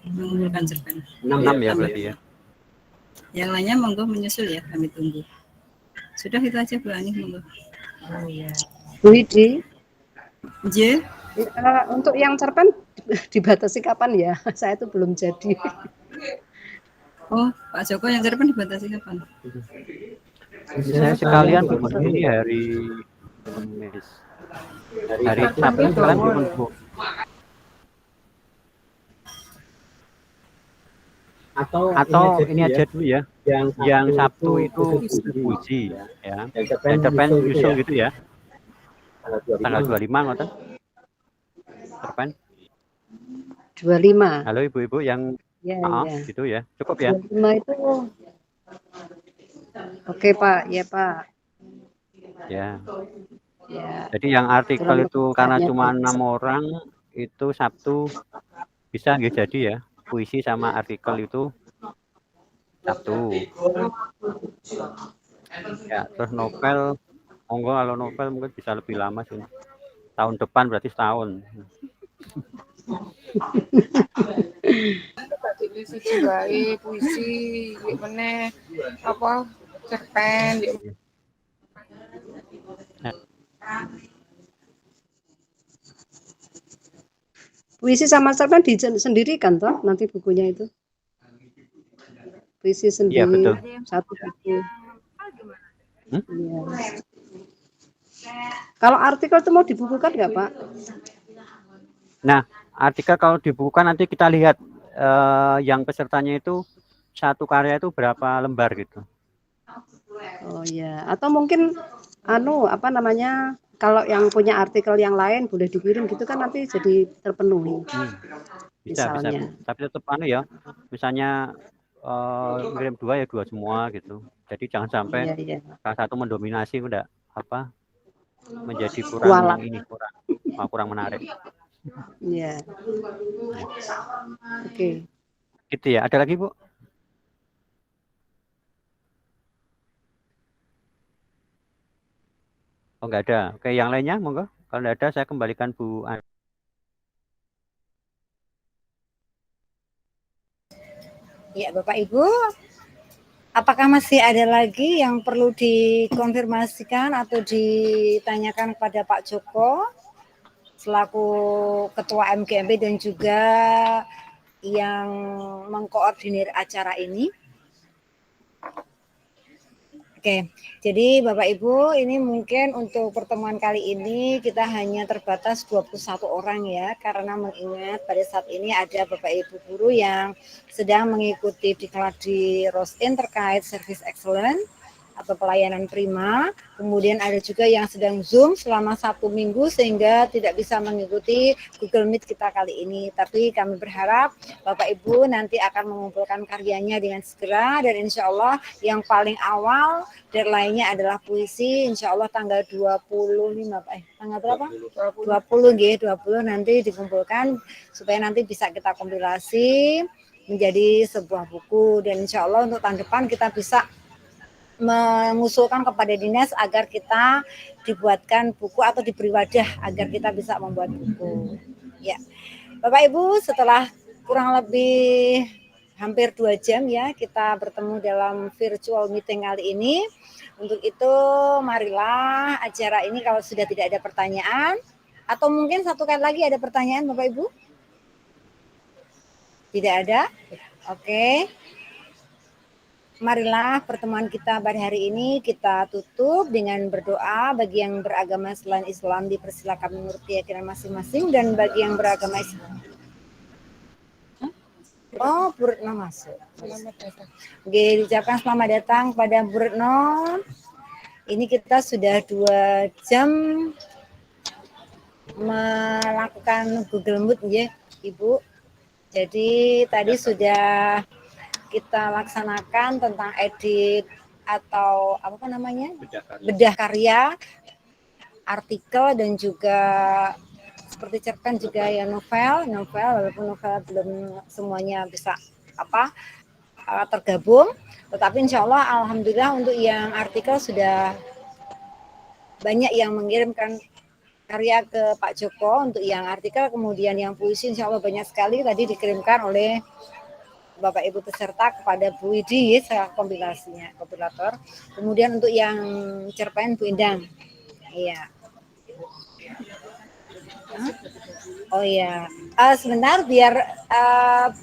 mengumpulkan cerpen. 6 ya berarti ya. Yang lainnya monggo menyusul ya, kami tunggu. Sudah itu aja Bu Ani, monggo. Oh ya. Bu Widi, J. untuk yang cerpen dibatasi kapan ya? Saya itu belum jadi. Oh, Pak Joko yang cerpen dibatasi kapan? Saya sekalian ini hari Kamis. Hari Sabtu sekalian Bu. Atau ini aja dulu ya. Yang Sabtu itu puisi ya. Dan cerpen usul gitu ya. Tanggal 25 ngoten. Cerpen. 25. Halo ibu-ibu yang Ya, gitu ya. Cukup ya. 25 itu. Oke, Pak. Ya, Pak. Ya. Ya. Jadi yang artikel itu karena cuma 6 bisa. orang, itu Sabtu bisa nggih jadi ya. Puisi sama artikel itu Sabtu. Ya, terus novel, monggo kalau novel mungkin bisa lebih lama sih. Tahun depan berarti setahun. Puisi, meneh apa cerpen. Puisi sama cerpen disendirikan toh nanti bukunya itu. puisi Iya sendiri betul. satu buku. Hmm? Iya. Kalau artikel itu mau dibukukan nggak Pak? Nah, artikel kalau dibukukan nanti kita lihat yang pesertanya itu satu karya itu berapa lembar gitu. Oh ya, atau mungkin apa namanya, kalau yang punya artikel yang lain boleh dikirim gitu kan nanti jadi terpenuhi. Bisa Bu. Misalnya. Tapi tetap ya, misalnya ngirim 2 ya 2 semua gitu. Jadi jangan sampai Iya. salah satu mendominasi udah menjadi Kualat. kurang menarik. Iya. Oke. Gitu ya. Ada lagi Bu? Oh nggak ada. Oke, yang lainnya monggo. Kalau nggak ada saya kembalikan Bu. Ya, Bapak Ibu, apakah masih ada lagi yang perlu dikonfirmasikan atau ditanyakan kepada Pak Joko selaku Ketua MGMP dan juga yang mengkoordinir acara ini? Oke, jadi Bapak Ibu, ini mungkin untuk pertemuan kali ini kita hanya terbatas 21 orang ya, karena mengingat pada saat ini ada Bapak Ibu guru yang sedang mengikuti diklat di Rosin terkait service excellence atau pelayanan prima, kemudian ada juga yang sedang Zoom selama 1 minggu sehingga tidak bisa mengikuti Google Meet kita kali ini. Tapi kami berharap Bapak Ibu nanti akan mengumpulkan karyanya dengan segera dan insya Allah yang paling awal deadline-nya adalah puisi, insya Allah tanggal 25, tanggal berapa? 20 nanti dikumpulkan supaya nanti bisa kita kompilasi menjadi sebuah buku dan insya Allah untuk tahun depan kita bisa mengusulkan kepada dinas agar kita dibuatkan buku atau diberi wadah agar kita bisa membuat buku. Ya, Bapak Ibu, setelah kurang lebih hampir 2 jam ya kita bertemu dalam virtual meeting kali ini. Untuk itu marilah acara ini kalau sudah tidak ada pertanyaan atau mungkin satu kali lagi ada pertanyaan Bapak Ibu? Tidak ada? Oke. Marilah pertemuan kita pada hari ini kita tutup dengan berdoa. Bagi yang beragama selain Islam dipersilakan menurut keyakinan masing-masing dan bagi yang beragama Islam. Oh, Bu Retno masuk. Oke, diucapkan selamat datang pada Bu Retno. Ini kita sudah 2 jam melakukan Google Meet ya, Ibu. Jadi tadi sudah kita laksanakan tentang edit atau apa namanya? Bedah karya, artikel dan juga seperti cerpen juga ya novel walaupun novel belum semuanya bisa tergabung, tetapi insya Allah alhamdulillah untuk yang artikel sudah banyak yang mengirimkan karya ke Pak Joko untuk yang artikel, kemudian yang puisi insya Allah banyak sekali tadi dikirimkan oleh Bapak Ibu peserta kepada Bu Widi kompilator. Kemudian untuk yang cerpen Bu Indang. Iya. Oh iya. Sebentar biar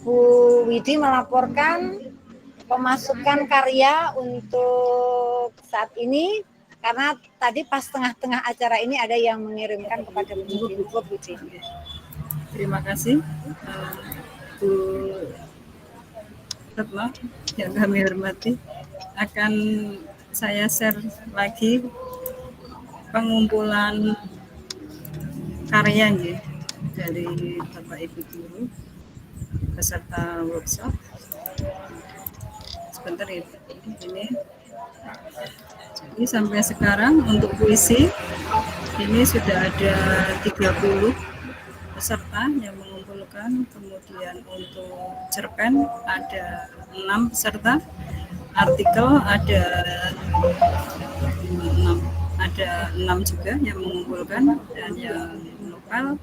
Bu Widi melaporkan pemasukan karya untuk saat ini karena tadi pas tengah-tengah acara ini ada yang mengirimkan kepada Bu Widi. Terima kasih Bu Retno yang kami hormati. Akan saya share lagi pengumpulan karya dari Bapak Ibu guru peserta workshop. Sebentar ya, ini. Jadi sampai sekarang untuk puisi ini sudah ada 30 peserta yang mengumpulkan, kemudian untuk cerpen ada 6 peserta, artikel ada 6 juga yang mengumpulkan, dan yang novel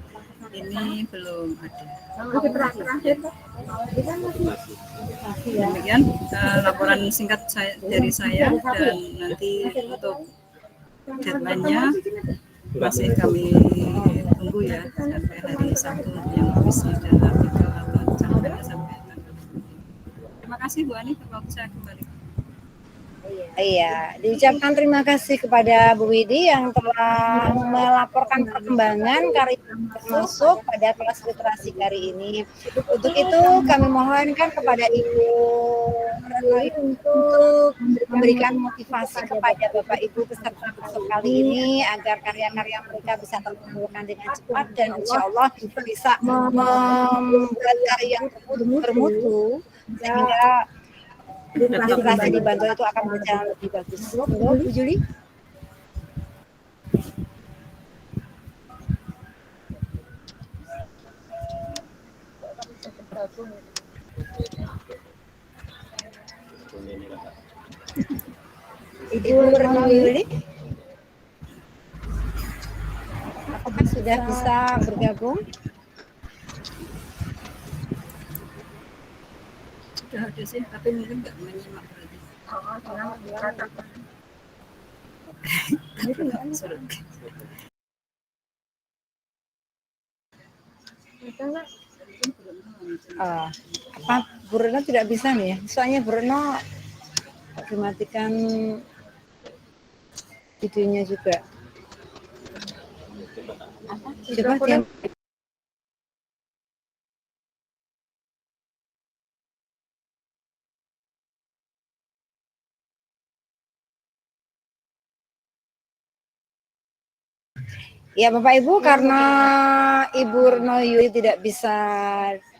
ini belum ada. Demikian laporan singkat dari saya, dan nanti untuk deadline-nya masih kami tunggu ya sampai hari Sabtu yang puisi dan artikel atau cerpennya sampai tanggal. Terima kasih Bu Ani, waktu saya kembali. Iya, diucapkan terima kasih kepada Bu Widi yang telah melaporkan perkembangan karya masuk pada kelas literasi kali ini. Untuk itu kami mohonkan kepada Ibu Retno untuk memberikan motivasi kepada Bapak Ibu peserta workshop kali ini agar karya-karya mereka bisa terkumpulkan dengan cepat dan insya Allah bisa membuat karya bermutu sehingga literasi di Bantul itu akan berjalan lebih bagus. Bu Juli? Ibu Retno Yuli? Apakah sudah bisa bergabung? Sudah ada sih, tapi mungkin nggak menyimak berarti. Apa Bu Retno tidak bisa nih ya? Soalnya Bu Retno dimatikan videonya juga. Coba dia. Ya Bapak Ibu, karena Ibu Retno Yuli tidak bisa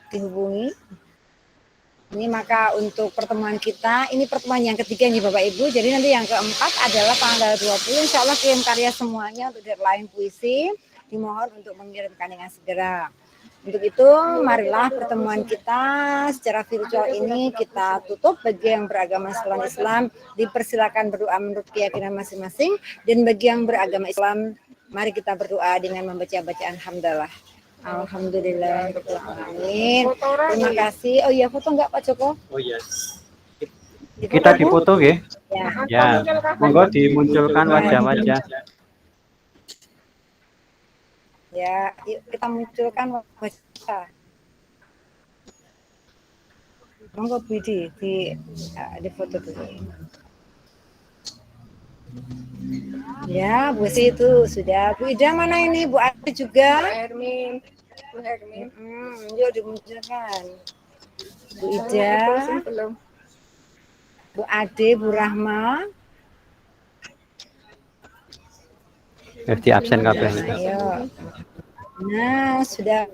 dihubungi, ini maka untuk pertemuan kita, ini pertemuan yang ketiga nih Bapak Ibu, jadi nanti yang keempat adalah tanggal 20, insya Allah kirim karya semuanya untuk deadline puisi, dimohon untuk mengirimkan dengan segera. Untuk itu, marilah pertemuan kita secara virtual ini kita tutup. Bagi yang beragama selain Islam, dipersilakan berdoa menurut keyakinan masing-masing, dan bagi yang beragama Islam, mari kita berdoa dengan membaca bacaan hamdalah. Alhamdulillah. Amin. Terima kasih. Oh iya, foto enggak Pak Joko? Oh iya. Kita difoto ya. Ya. Monggo dimunculkan wajah-wajah. Ya, yuk kita munculkan wajah. Monggo Bu Idi di foto dulu. Ya, Bu Si itu sudah. Bu Ida mana ini? Bu Adi juga? Bu Hermin. Yuk dimunculkan. Bu Ida. Belum. Bu Ade, Bu Rahma. Di absen kabeh. Ayo. Nah, sudah.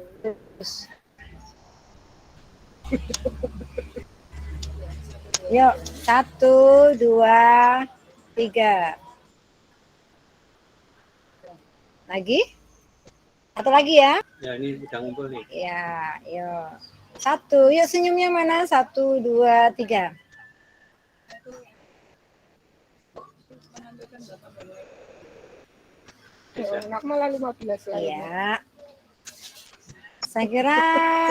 Yuk, 1, 2, 3. Lagi? Satu lagi ya? Ya, ini udah ngumpul nih. Ya, yuk. 1, yuk senyumnya mana? 1, 2, 3. Malah 15 lagi. Ya. Saya kira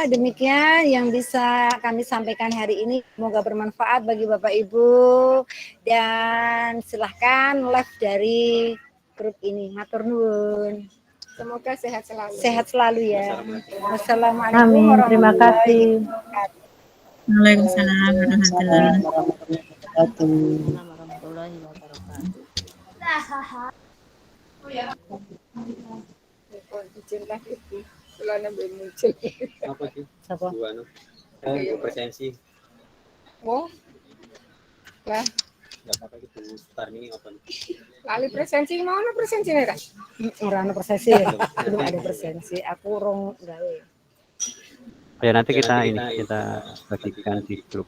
demikian yang bisa kami sampaikan hari ini. Semoga bermanfaat bagi Bapak Ibu. Dan silahkan live dari grup ini. Matur nuwun. Semoga sehat selalu. Sehat selalu ya. Wassalamualaikum Amin. Terima warahmatullahi kasih. wabarakatuh. Waalaikumsalam warahmatullahi Izin lagi. Selana belum muncul. Apa sih? Siapa? Oh, presensi. Oh. Lah, Enggak apa-apa gitu. Tarni open. lali presensi mana presensi mereka? Orang presensi ya. Belum ada presensi. Aku rong gawe. Ya nanti kita bagikan di grup.